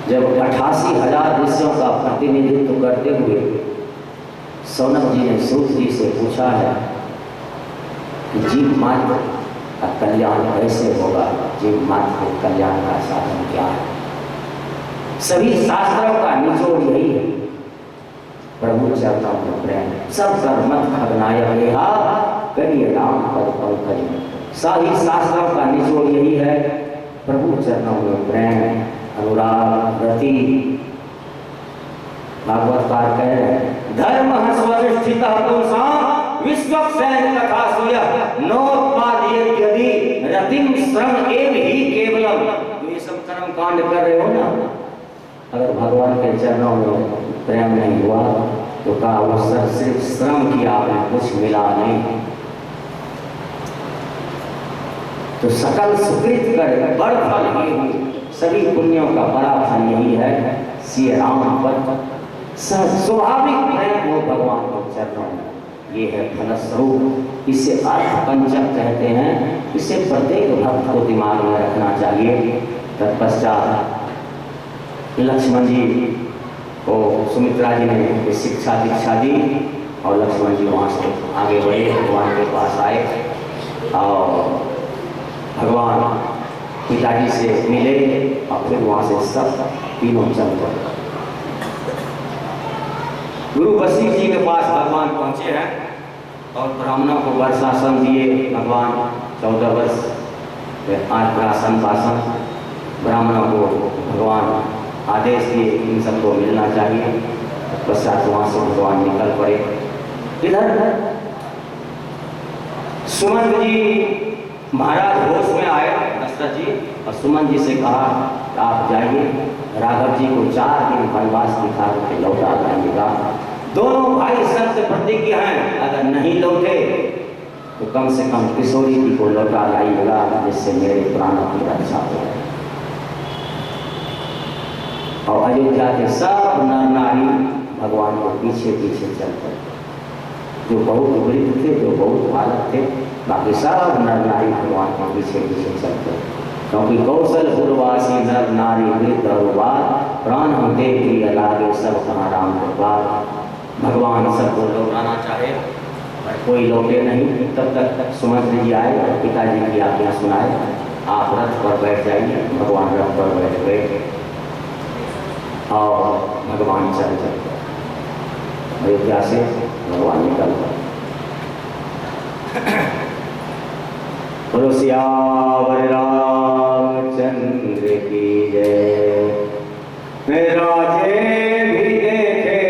जब 88,000 ऋषियों का प्रतिनिधित्व करते हुए सौनक जी ने सूत जी से पूछा है कि जीव मात्र का कल्याण कैसे होगा, जीव मात्र के कल्याण का साधन क्या है। सभी शास्त्रों का निचोड़ यही है, प्रभु चरणों में प्रेम। सब कर्मत खगनायक करिए राम पद पंकज। सभी शास्त्रों का निचोड़ यही है, प्रभु चरणों में प्रेम, अनुराग, रति। भागवतकार कह रहे हैं धर्म स्वनिष्ठित पुरुषा विश्वक्सेन तथा सूय नोत्पादयेत् यदि रतिम श्रम एव ही केवलम। तो ये सब कर्म कांड कर रहे हो ना, अगर भगवान के चरणों में प्रेम नहीं हुआ तो कहा वो सिर्फ श्रम किया, आपने कुछ मिला नहीं। तो सकल सुकृत कर बड़ फल ये हुए, सभी पुण्यों का बड़ा फल यही है श्री राम पर स्वाभाविक प्रेम हो भगवान के चरणों में, ये है फलस्वरूप। इसे अर्थ पंचक कहते हैं, इसे प्रत्येक भक्त को दिमाग में रखना चाहिए। तत्पश्चात लक्ष्मण जी को सुमित्रा जी ने शिक्षा दीक्षा दी और लक्ष्मण जी वहाँ से आगे बढ़े, भगवान के पास आए और भगवान पिताजी से मिले और फिर वहाँ से सब तीनों चल पड़े। गुरु वशिष्ठ जी के पास भगवान पहुँचे हैं और ब्राह्मणों को वर्षासन दिए भगवान, 14 वर्ष आसन पासन ब्राह्मणों को भगवान आदेश दिए इन सबको मिलना चाहिए। पश्चात वहाँ से भगवान निकल पड़े। इधर सुमंत जी महाराज होश में आए दशरथ जी और सुमंत जी से कहा आप जाइए, राघव जी को 4 दिन वनवास दिखा के लौटा लाइएगा। दोनों भाई सत्य प्रतिज्ञ हैं, अगर नहीं लौटे तो कम से कम किशोरी जी को लौटा लाइएगा, जिससे मेरे प्राणों की रक्षा हो। और अयोध्या के सब नर नारी भगवान को पीछे पीछे चल पड़े, जो बहुत वृद्ध थे, जो बहुत बालक थे, बाकी सब नर नारी भगवान के पीछे पीछे चल पड़े। क्योंकि कौशलपुरवासी नर नारी वृद्ध और बाल प्राण हम दे दिए लागे सब कहाँ राम के पार। भगवान सबको लौटाना चाहे पर कोई लौटे नहीं। तब तक सुमंत जी आए और पिताजी की आज्ञा सुनाए, आप रथ पर बैठ जाइए। भगवान रथ पर बैठ गए और भगवान चल चले अयोध्या से, भगवान निकल गए। सियावर रामचंद्र की जय। राजे भी देखे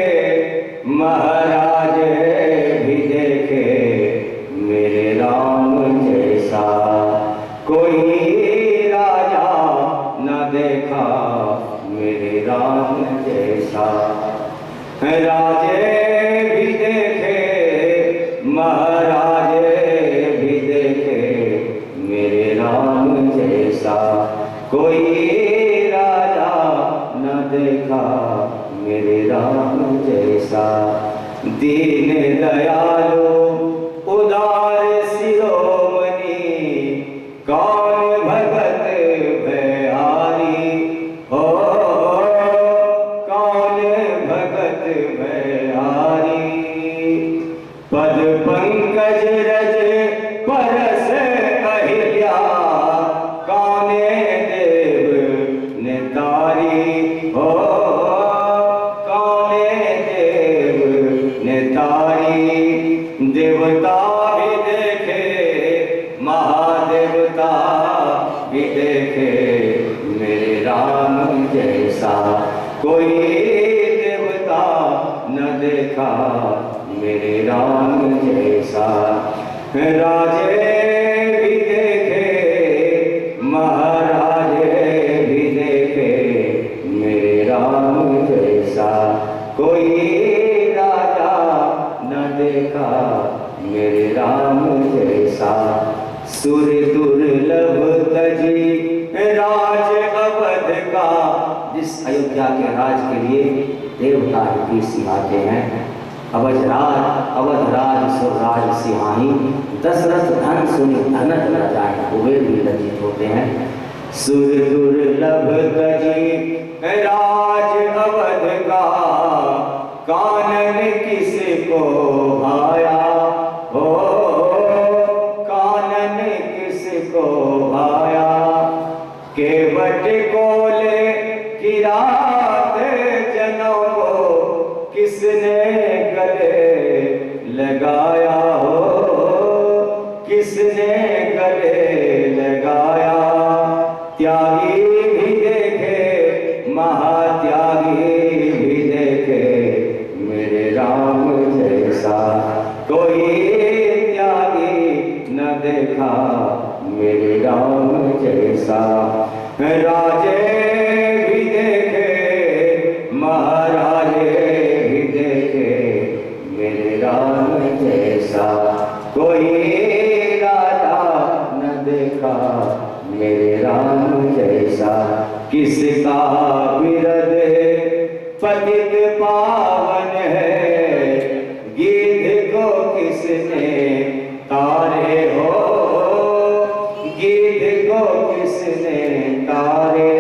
महाराजे भी देखे, मेरे राम जैसा कोई राजा न देखा, मेरे राम जैसा। राजे भी देखे महाराजे भी देखे, मेरे राम जैसा कोई राजा न देखा, मेरे राम जैसा। दीन दयालु उदार शिरोमणि, कौन भगत भयहारी हो, कौन भगत भयहारी। पद पंकज रज परस अहिल्या, कौने देव नेतारी हो, कौने देव नेतारी। देवता भी देखे महादेवता भी देखे, मेरे राम जैसा कोई देवता न देखा, मेरे राम जैसा। राजे भी देखे महाराजे भी देखे, मेरे राम जैसा कोई राजा न देखा, मेरे राम जैसा। सुर दुर्लभ तजी राज अवध का, जिस अयोध्या के राज के लिए देवता ही सिंहाते हैं। अवधराज सुरराज सिंहानी, दशरथ धन सुनि धनत न जाए, कुबेर भी लज्जित होते हैं। सुर दुर्लभ तजी राज अवध का, कानन किसको भाया हो, कानन किसको भाया। केवट कोले की रात जनों को, किसने गले लगाया हो, किसने गले लगाया। त्यागी भी देखे महात्यागी भी देखे, मेरे राम जैसा कोई त्यागी न देखा, मेरे राम जैसा। राजे भी देखे महाराजे भी देखे, मेरे राम जैसा कोई राजा न देखा, मेरे राम जैसा। किसका विरद पतित पावन है, गिद्ध को किसने तारे हो, गिद्ध को किसने तारे,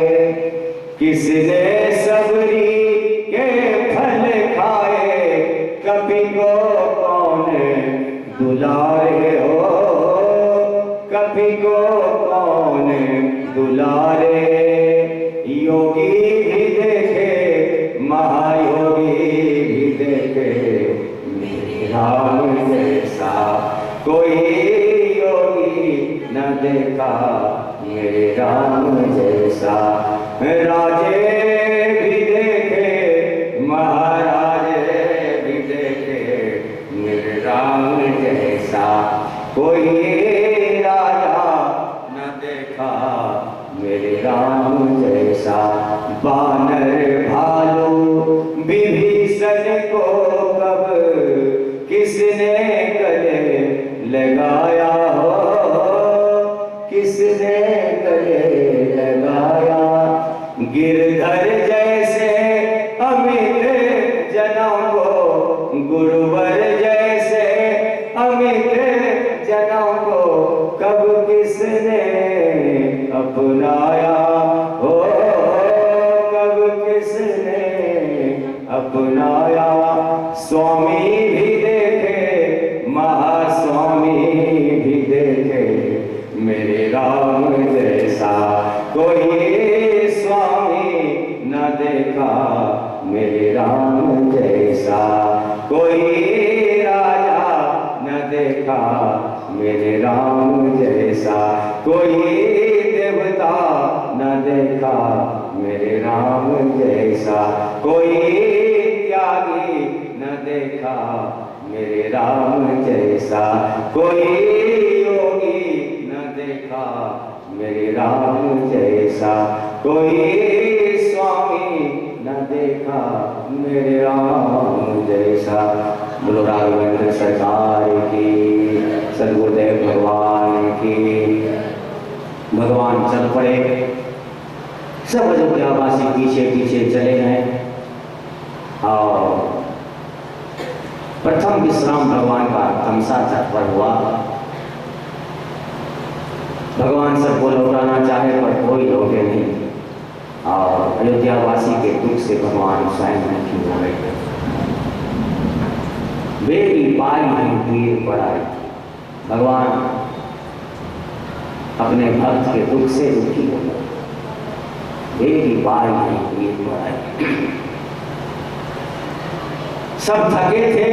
किसने सबरी के फल खाए, कभी को कौन दुलारे हो, कभी को कौन दुलारे। योगी भी देखे, महायोगी भी देखे, मेरे राम जैसा कोई योगी न देखा, मेरे राम जैसा। राजे भी देखे, महाराजे भी देखे, मेरे राम जैसा कोई राजा न देखा, मेरे राम जैसा। बानर भालू विभीषण को कब किसने गले लगाया हो, किसने गले लगाया। गिरधर जैसे अमित जनों को, गुरुवर जैसे अमित जनों को कब किसने अपनाया हो, कब किसने अपनाया। स्वामी भी देखे, महास्वामी भी देखे, मेरे राम जैसा कोई स्वामी न देखा, मेरे राम जैसा। कोई राजा न देखा, मेरे राम जैसा। कोई देवता न देखा, मेरे राम जैसा। कोई त्यागी न देखा, मेरे राम जैसा। कोई योगी न देखा, मेरे राम जैसा। कोई स्वामी न देखा, मेरे राम जैसा। बोलो राघवेंद्र सरकार की, सदगुरुदेव भगवान की। भगवान चल पड़े, सब अयोध्यावासी पीछे पीछे चले गए और प्रथम विश्राम भगवान का तमसा तट पर हुआ। भगवान सबको लौटाना चाहे पर कोई लौटे नहीं और अयोध्यावासी के दुख से भगवान स्वयं दुखी हो गए। बेरी पाई नहीं तीर पड़ाई, भगवान अपने भक्त के दुख से दुखी हो गए। बेरी पाई नहीं तीर पड़ाई। सब थके थे,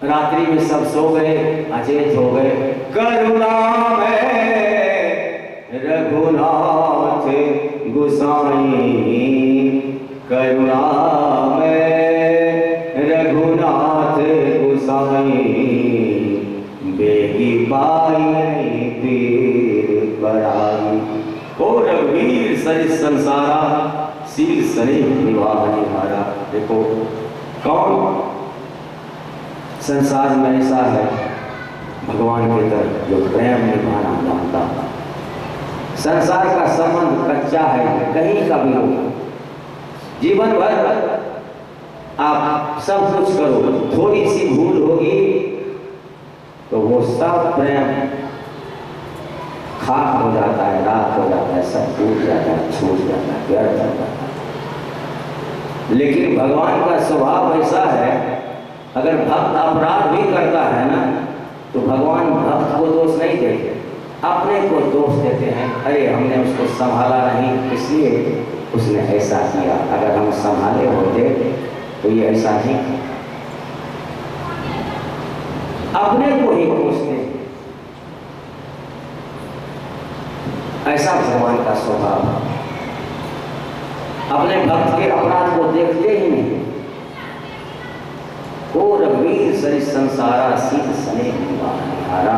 रात्रि में सब सो गए, अचेत हो गए। करुणा में रघुनाथ गुसाई, करुणा में रघुनाथ गुसाई, बेगी पाई तीर पड़ाई। ओ रघुवीर सरित संसारा, सील सने निवाह निहारा। देखो कौन संसार में ऐसा है भगवान के तरफ जो प्रेम निभाना जानता। संसार का संबंध कच्चा है, कहीं का भी हो, जीवन भर आप सब कुछ करो, थोड़ी सी भूल होगी तो वो सब प्रेम खाक हो जाता है, राख हो जाता है, सब टूट जाता है, छूट जाता है, व्यर्थ हो जाता है। लेकिन भगवान का स्वभाव ऐसा है, अगर भक्त अपराध भी करता है ना तो भगवान भक्त को दोष नहीं देते, अपने को दोष देते हैं। अरे हमने उसको संभाला नहीं इसलिए उसने ऐसा किया, अगर हम संभाले होते तो ये ऐसा नहीं। अपने को ही कोसते, ऐसा भगवान का स्वभाव। अपने भक्त के अपराध को देखते ही नहीं। ओ रघुवीर सरित संसारा, सीत सने निहारा,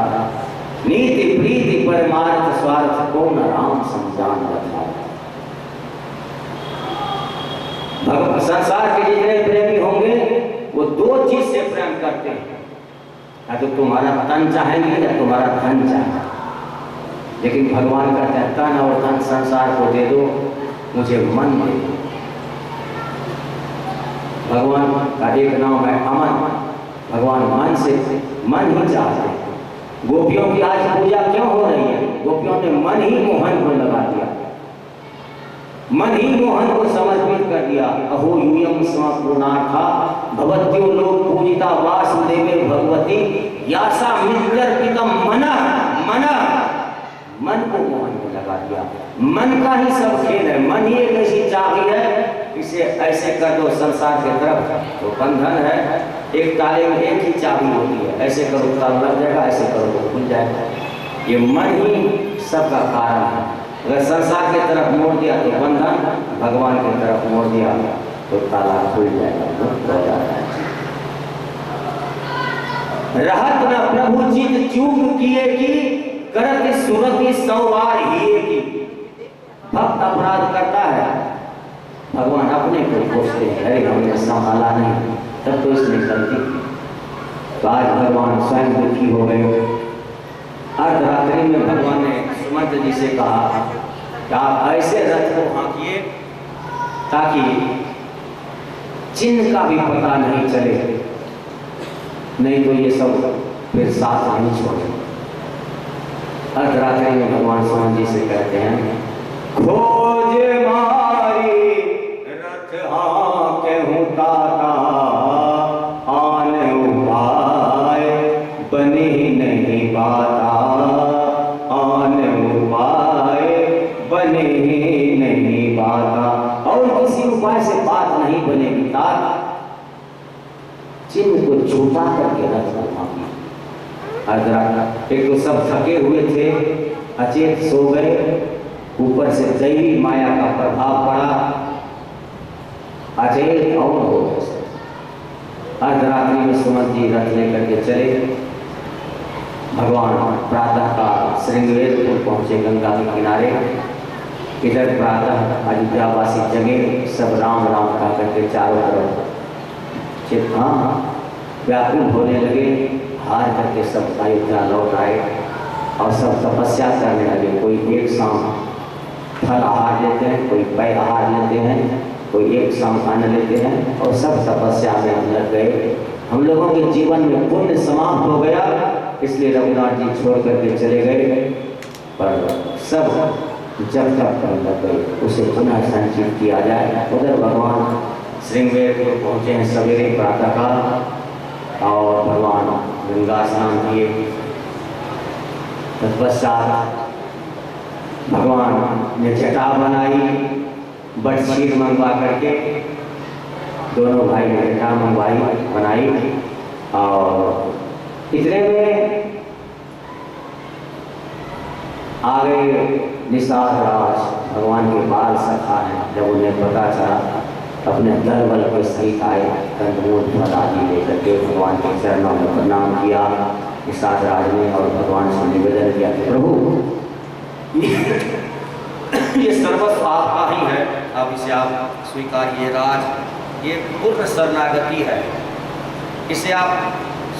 नीति प्रीति परमार्थ स्वार्थ को न राम समझान रखा। संसार के जितने प्रेमी होंगे वो दो चीज से प्रेम करते हैं, या तो तुम्हारा तन चाहेंगे या तुम्हारा धन चाहेंगे। लेकिन भगवान कहते हैं तन और धन संसार को दे दो, मुझे मन दे दो। भगवान का एक नाम है अमन। भगवान मन ही चाहते हैं। गोपियों की आज पूजा क्यों हो रही है? गोपियों ने मन ही मोहन को लगा दिया, मन ही मोहन को समर्पित कर दिया। अहो यूयम समपूर्णार्था भवत्यो लोक पूजिता वासुदेवे भगवती यासा मित्यर्पितम मन को मोहन को लगा दिया। मन का ही सब खेल है। मन ही एक ऐसी चाबी है, इसे ऐसे कर दो संसार के तरफ तो बंधन है। एक ताले में एक ही चाबी होती है, ऐसे करो ताला लग जाएगा, ऐसे करो तो खुल जाएगा। ये मन ही सबका कारण है। अगर संसार के तरफ मोड़ दिया तो बंधन, भगवान की तरफ मोड़ दिया तो ताला खुल जाएगा, मुक्त हो जाता है। रहत न प्रभु चित चूक किए की करत सुरति सौवार हिए की। भक्त अपराध करता है, भगवान अपने को कोसते हैं, अरे हमने संभाला नहीं, तब तो इसने गलती की। तो आज भगवान स्वयं दुखी हो गए। अर्धरात्रि में भगवान ने सुमंत जी से कहा कि आप ऐसे रथ को हाँकिए ताकि चिन्ह का भी पता नहीं चले, नहीं तो ये सब फिर साथ नहीं छोड़े। अर्धरात्रि में भगवान सुमंत जी से कहते हैं खोज मारी रथ हाँके हूँ ताता, आन उपाय बने नहीं बाता, आन उपाय बने नहीं बाता। और किसी उपाय से बात नहीं बनेगी तात, चिन्ह को छुपा करके रथ को हाँकी। अर्धरात्रि एक तो सब थके हुए थे, अचेत सो गए, ऊपर से दैवी माया का प्रभाव पड़ा, अचेत और हो गए। अर्धरात्रि में सुमंत जी रथ लेकर के चले। भगवान प्रातः का श्रृंगवेरपुर पहुंचे, गंगा के किनारे। इधर प्रातः अयोध्यावासी जगे, सब राम राम कहा करके चारों तरफ व्याकुल होने लगे। हार करके सब अयोध्या लौट आए और सब तपस्या करने लगे। कोई एक शाम फल आहार लेते हैं, कोई पै आहार लेते हैं, कोई एक शाम अन्न लेते हैं और सब तपस्या में हम लग गए। हम लोगों के जीवन में पुण्य समाप्त हो गया, इसलिए रघुनाथ जी छोड़ करके चले गए। पर सब जब तक लग गए उसे पुनः संचित किया जाए। उधर भगवान श्रृंगवेरपुर पहुँचे हैं सवेरे प्रातः काल और भगवान गंगा स्नान किए। तत्पश्चात भगवान ने जटा बनाई, बटशीर मंगवा करके दोनों भाई ने जटा मंगवाई बनाई। और इतने में आ गए निषाद राज, भगवान के बाल सखा हैं। जब उन्हें पता चला अपने दल बल के सहित आए, कंदमूल फल आदि लेकर के भगवान के चरणों में प्रणाम किया निषाद राज ने और भगवान से निवेदन किया कि प्रभु ये सर्वस्व आपका ही है, अब इसे आप स्वीकारिए। राज ये पूर्ण शरणागति है, इसे आप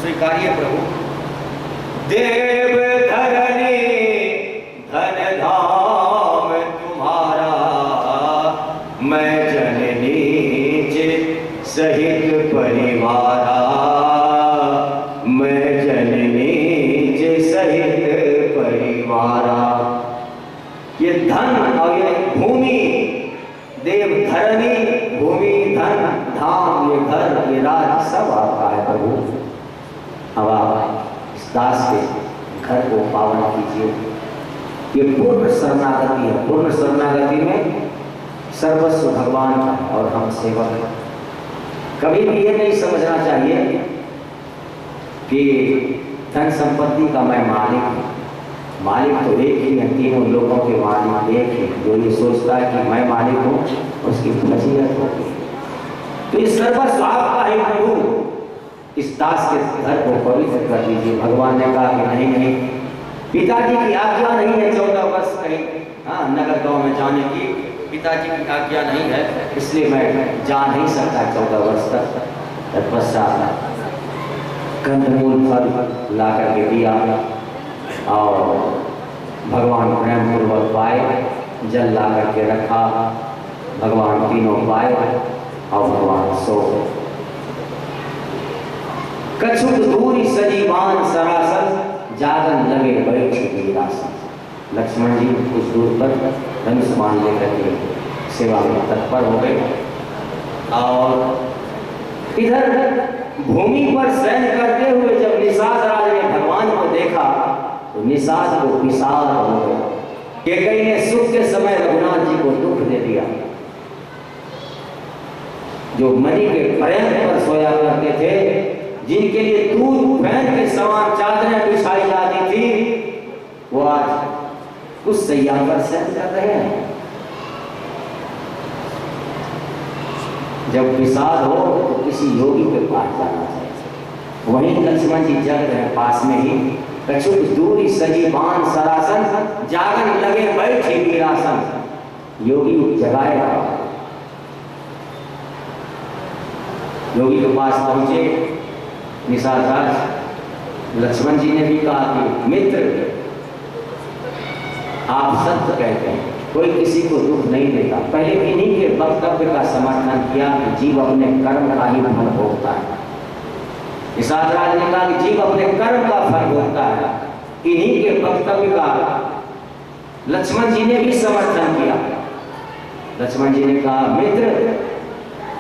स्वीकारिए प्रभु। देव धरनी धन धाम तुम्हारा, मैं सहित परिवारा, मैं जननी सहित परिवारा। ये धन और ये भूमि, देव धरनी, भूमि धन धाम, ये घर ये राज सब आपका है प्रभु। अब आप इस दास के घर को पावन कीजिए। ये पूर्ण शरणागति है। पूर्ण शरणागति में सर्वस्व भगवान का और हम सेवक हैं। कभी भी ये नहीं समझना चाहिए कि धन संपत्ति का मैं मालिक हूँ। मालिक तो एक ही है, तीनों लोगों के मालिक एक ही। जो ये सोचता है कि मैं मालिक हूँ, उसकी फजीलत होती है। तो इस सर्वस्व आपका ही प्रभु, इस दास के घर को पवित्र कर दीजिए। भगवान ने कहा कि नहीं नहीं, पिताजी की आज्ञा नहीं है 14 वर्ष कहीं नगर गांव में जाने की, पिताजी की आज्ञा नहीं है, इसलिए मैं जा नहीं सकता 14 वर्ष तक। तत्पश्चात कंदमूल फल ला करके दिया और भगवान प्रेम पूर्वक पाए, जल ला करके रखा, भगवान तीनों पाए और भगवान सो गए। कछुक दूरी सजीवान सरासर, जागन लगे बैठ वीरासन। लक्ष्मण जी कुछ दूर पर धनुष बाण लेकर के सेवा में तत्पर हो गए और इधर भूमि पर शयन करते हुए जब निषाद राज ने भगवान को देखा तो निषाद को विषाद हो गया। कैकेयी ने सुख के समय रघुनाथ जी को दुख दे दिया। जो मणि के पर्यंत पर सोया करते थे, जिनके लिए दूध फैन के समान चादरें बिछाई जाती थी, वो आज उस सैया पर शयन कर रहे हैं। जब विषाद हो तो किसी योगी के पास जाना चाहिए। वहीं लक्ष्मण जी जग रहे पास में ही। कछुक दूरी सजीवान सरासन, जागन लगे बैठे वीरासन। योगी जगाएगा। योगी के पास पहुंचे निषाद राज। लक्ष्मण जी ने भी कहा कि मित्र, आप सत्य कहते हैं, कोई किसी को दुख नहीं देता। पहले इन्हीं के वक्तव्य का समर्थन किया कि जीव अपने कर्म का ही फल भोगता है। निषाद राज ने कहा कि जीव अपने कर्म का फल भोगता है। इन्हीं के वक्तव्य का लक्ष्मण जी ने भी समर्थन किया। लक्ष्मण जी ने कहा, मित्र,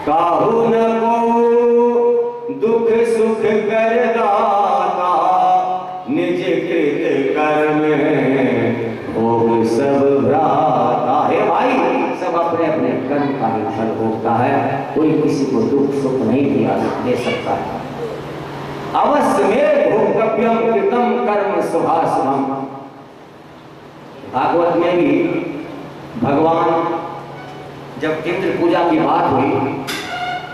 काहू न को दुख सुख कर दाता, निज कृत कर्म भोग सब भ्राता। है भाई, सब अपने अपने कर्म का ही फल भोगता है। कोई किसी को दुख सुख नहीं दे सकता है। अवश्य में भोक्तव्यम कृतम कर्म शुभाशुभम। भागवत में भी भगवान जब इंद्र पूजा की बात हुई,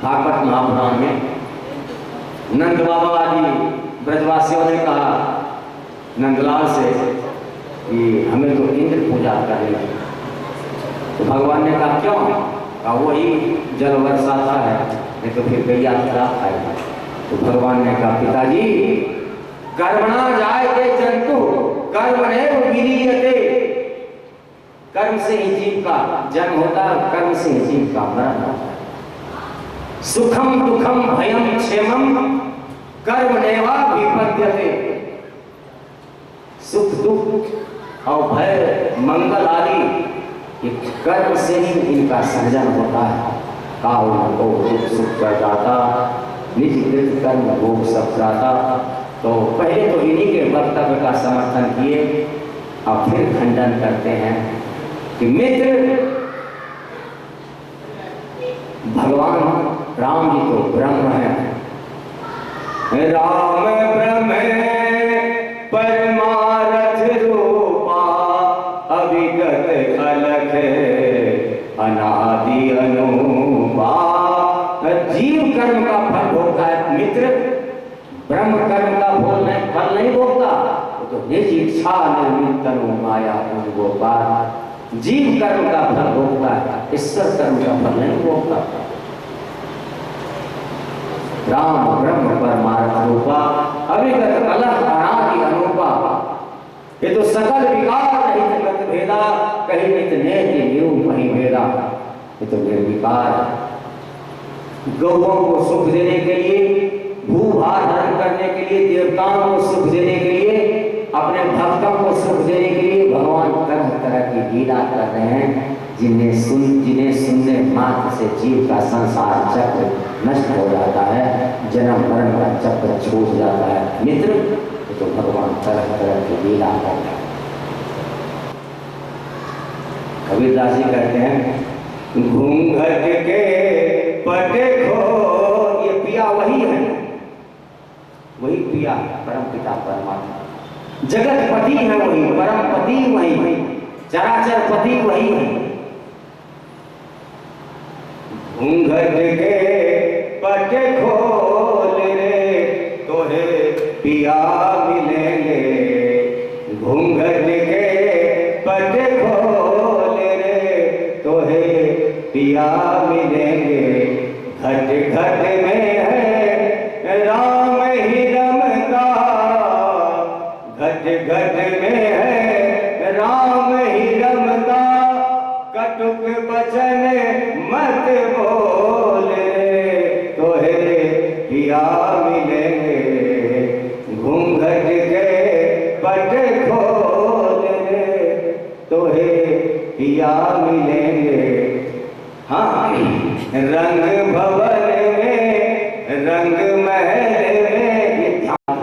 भागवत महापुराण में, नंद बाबा आदि ब्रजवासियों ने कहा नंदलाल से कि हमें तो इंद्र पूजा करनी है। तो भगवान ने कहा क्यों? कहा वही जल बरसाता है, नहीं तो फिर गैया खराब खाएगा। तो भगवान ने कहा, पिताजी, कर्मणा जायते जंतु कर्मणेव विलीयते। कर्म से ही जीव का जन्म होता है, कर्म से ही जीव का मरण होता है। सुखम दुखम भयम क्षेमम कर्मणेवा विपद्यते। सुख दुख और भय मंगल आदि कर्म से ही इनका सर्जन होता है। काहू न को दुख सुख कर दाता, निज कृत कर्म भोग सब जाता। तो पहले तो इन्हीं के वक्तव्य का समर्थन किए और फिर खंडन करते हैं कि मित्र, भगवान राम जी तो ब्रह्म है। राम ब्रह्म परमारथ रूपा, अविगत अलख अनादि अनुपा। जीव कर्म का फल भोगता है मित्र, ब्रह्म कर्म का फल नहीं भोगता। तो निज इच्छा निर्मित तनु माया गोपाल। जीव कर्म का फल भोगता है, ईश्वर कर्म का फल नहीं भोगता। राम ब्रह्म परमार्थ रूपा, अविगत अलख अनादि अनुपा। ये तो सकल विकार रहित गत भेदा, कहीं नित नेति निरूप नहीं भेदा। ये तो निर्विकार। गौओं को सुख देने के लिए, भूभार धारण करने के लिए, देवताओं को सुख देने के लिए, अपने भक्तों को सुख देने के लिए भगवान तरह तरह की लीला कर रहे हैं, जिन्हें सुनने मात्र से जीव का संसार चक्र नष्ट हो जाता है, जन्म मरण का चक्र छूट जाता है। मित्र, तो भगवान तरह तरह की लीला कर रहे हैं। कबीरदास जी कहते हैं, घूंघट के पटे खो। ये पिया वही है, वही पिया परम पिता परमात्मा। जगत पति है वही, परम पति वही, चराचर पति वही है। घूंघट के पटे खोल रे, तोहे पिया मिलेंगे। घूंघट के पटे खोल रे, तोहे पिया मिलेंगे। घट घट में है राम ही रमता, घट घट में है राम पिया मिलेंगे। हाँ, रंग भवन में, रंग महल में, ये ध्यान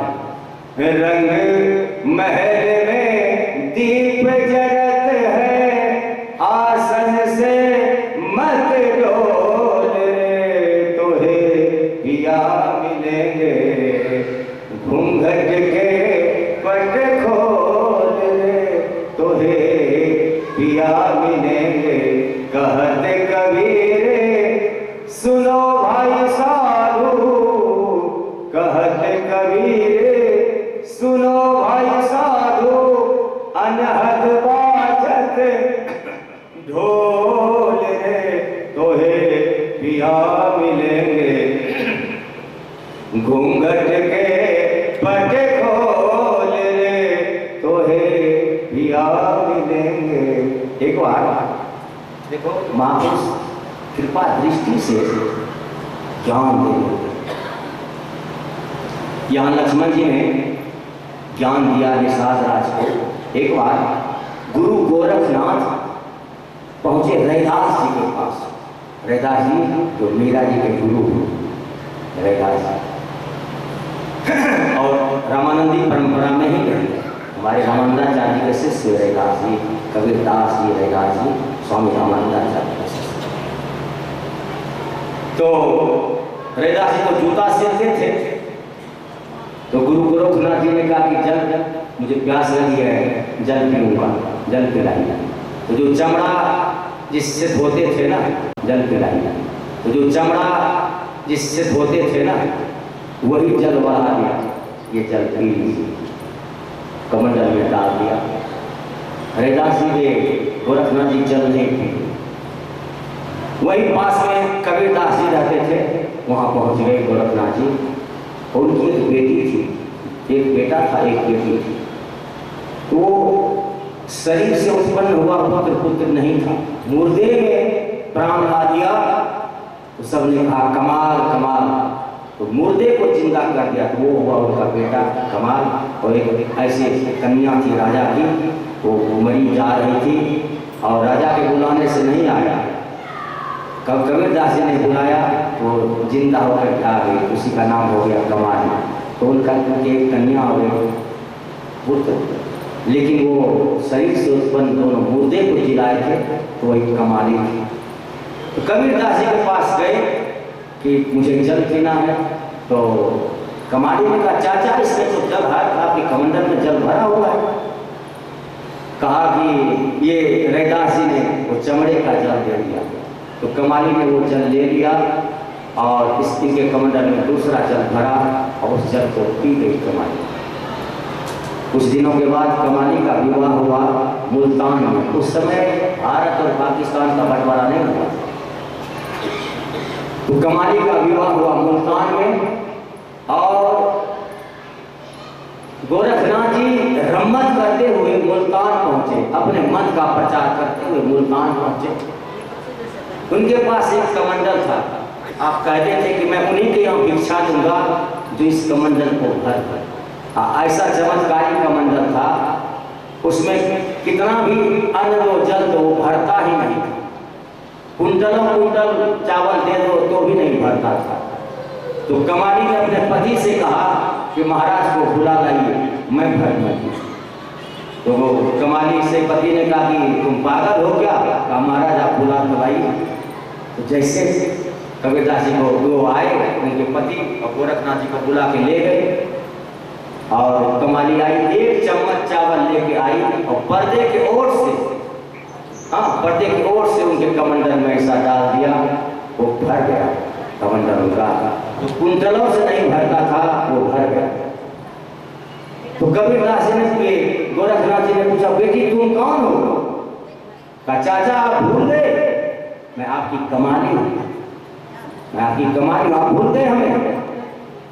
है, रंग महल में दीप जरत है, आसन से मत डोल रे, तोहे पिया मिलेंगे, घूंघट के पट खोल रे, तोहे पिया मिलेंगे। कहत कबीर सुनो भाई साधु, कहत कबीर सुनो भाई साधु, अनहद बाजत ढोल रे, तोहे पिया मिलेंगे, घूंघट के पट खोल रे, तोहे पिया मिलेंगे। एक बार देखो महापुरुष कृपा दृष्टि से ज्ञान दे। यहाँ लक्ष्मण जी ने ज्ञान दिया निषाद राज को। एक बार गुरु गोरखनाथ पहुंचे रैदास जी के पास। रैदास जी जो मीरा जी के गुरु रैदास जी और रामानंदी परंपरा में ही गए। हमारे रामानंदाचार्य जी के शिष्य रैदास जी, कबीरदास जी रैदास जी, स्वामी रामानंदाचार्य के शिष्य। तो रैदास जी को जूता सिलते थे, तो गुरु गोरखनाथ जी ने कहा कि जल, मुझे प्यास लगी है, जल पीऊंगा, जल पिलाइए। तो जो चमड़ा जिससे धोते थे ना, जल पिलाइए। तो जो चमड़ा जिससे धोते थे ना, वही जल बढ़ा दिया, ये जल पी लीजिए, कमंडल में डाल दिया। रैदास जी ने गोरखनाथ जी जल नहीं पी। वही पास में कबीरदास जी रहते थे, वहाँ पहुँच गए गोरखनाथ जी। उनकी एक बेटी थी, एक बेटा था, एक बेटी थी। वो शरीर से उत्पन्न हुआ पुत्र नहीं था, मुर्दे में प्राण ला दिया। तो सबने कहा कमाल कमाल, तो मुर्दे को जिंदा कर दिया। तो वो हुआ उनका बेटा कमाल। और एक ऐसी कन्या थी राजा की, वो मरी जा रही थी और राजा के बुलाने से नहीं आया। कबीरदास जी ने बुलाया, वो जिंदा होकर आ गई, उसी का नाम हो गया कमाल। तो उनका एक कन्या हो गई पुत्र, लेकिन वो शरीर से उत्पन्न दोनों मुर्दे को जिलाए थे, तो वही कमाली थी। तो कबीरदास जी के पास गए कि मुझे जल पीना है। तो कमाली ने कहा चाचा इसमें तो जल है, आपके कमंडल में जल भरा हुआ है। कहा कि ये रैदास जी ने वो चमड़े का जल दे दिया। तो कमाली ने वो जल ले लिया और इसके कमंडल में दूसरा जल भरा और उस जल को पी गई कमाली। कुछ दिनों के बाद कमाली का विवाह हुआ मुल्तान में। उस समय भारत और पाकिस्तान का बंटवारा नहीं हुआ। तो कमाली का विवाह हुआ मुल्तान में और गोरखनाथ जी रम्मत करते हुए मुल्तान पहुंचे, अपने मत का प्रचार करते हुए मुल्तान पहुंचे। उनके पास एक कमंडल था। आप कहते थे कि मैं उन्हीं के यहाँ भिक्षा दूंगा जो इस कमंडल को भर। ऐसा चमत्कारी कमंडल था, उसमें कितना भी अन्न दो जल दो भरता ही नहीं था। कुंटलों कुंटल चावल दे दो तो भी नहीं भरता था। तो कमाली ने अपने पति से कहा कि महाराज को बुला लाइए, मैं भर दूंगी। तो वो कमाली से पति ने कहा कि तुम पागल हो क्या? कहा महाराज आप बुला तो लाइए। तो जैसे कबीरदास जी को वो आए, उनके पति और गोरखनाथ जी को बुला के ले गए और कमाली आई, एक चम्मच चावल लेके आई और पर्दे के ओर से, पर्दे की ओर से उनके कमंडल में ऐसा डाल दिया, वो भर गया कमंडल उनका। तो कुंटलों से नहीं भरता था, वो भर गया। तो कबीरदास जी ने, गोरखनाथ जी ने पूछा बेटी तुम कौन हो? कहा चाचा आप भूल गए, मैं आपकी कमाली हूँ, मैं आपकी कमाली हूँ, आप भूल गए हमें?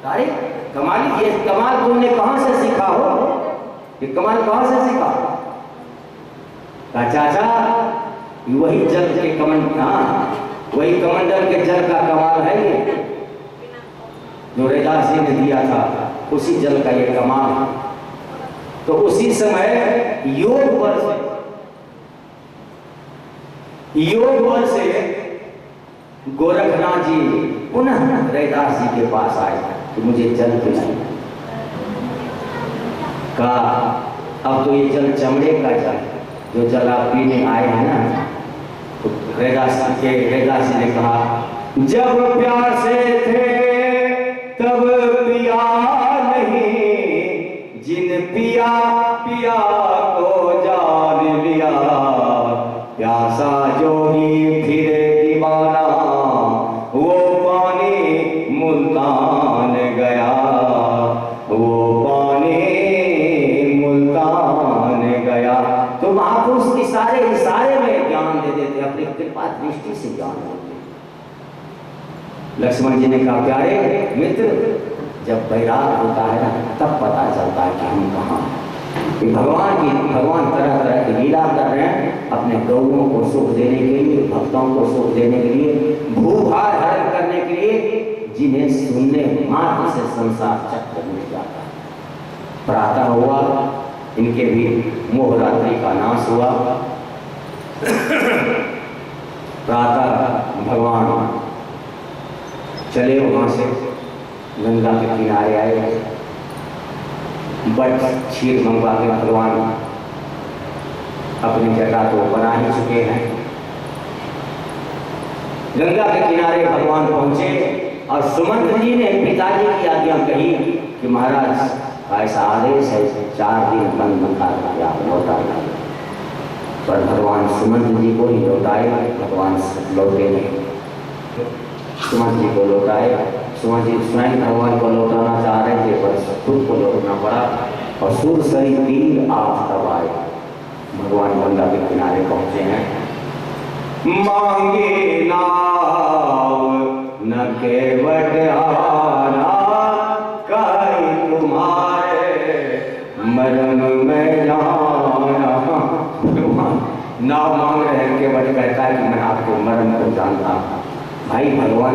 अरे कमाली, ये कमाल तुमने कहाँ से सीखा हो? ये कमाल कहाँ से सीखा? कहा चाचा वही जल के वही कमंडल के जल का कमाल है ये, जो रैदास जी ने दिया था, उसी जल का ये कमाल है। तो उसी समय योग बल से योग बल से गोरखनाथ जी पुनः रैदास जी के पास आए कि मुझे जल पिलाइए। कहा अब तो ये जल चमड़े का जल, जो जल आप पीने आए हैं ना। तो रैदास जी ने कहा जब प्यासे थे तब पिया नहीं, जिन पिया पिया को जान लिया, प्यासा जोगी फिरे दीवाना, वो पानी मुल्तान गया, वो पानी मुल्तान गया। तो महापुरुष इशारे में ज्ञान दे देते, अपनी कृपा दृष्टि से ज्ञान देते। लक्ष्मण जी ने कहा प्यारे मित्र, जब बैराग होता है ना तब पता चलता है कि हम कहाँ हैं। भगवान तरह तरह की लीला कर रहे हैं, अपने गौओं को सुख देने के लिए, भक्तों को सुख देने के लिए, भूभार हरण करने के लिए, जिन्हें सुनने मात्र से संसार चक्र मिल जाता है। प्रातः हुआ, इनके भी मोह रात्रि का नाश हुआ। प्रातः भगवान चले वहां से गंगा के किनारे आए, बट क्षीर मंगवा के भगवान अपनी जटा तो बना ही चुके हैं। गंगा के किनारे भगवान पहुंचे और सुमंत जी ने पिताजी की आज्ञा कही कि महाराज ऐसा आदेश है 4 दिन बंद करके आप लौटा जाए। पर भगवान सुमंत जी को ही लौटाए, भगवान लौटे नहीं। सुमंत जी को लौटाए, सुमंत जी स्वयं भगवान को लौटाना चाह रहे थे पर खुद को लौटना पड़ा और सूर्य सही तीर आप तब आए। भगवान गंगा के किनारे पहुंचे हैं। मांगे नाव न केवट आना, कहीं तुम्हारे मरम में जाना। नाव मांग रहे हैं, केवट कहता है कि मैं आपको मरम को जानता हूं। भाई भगवान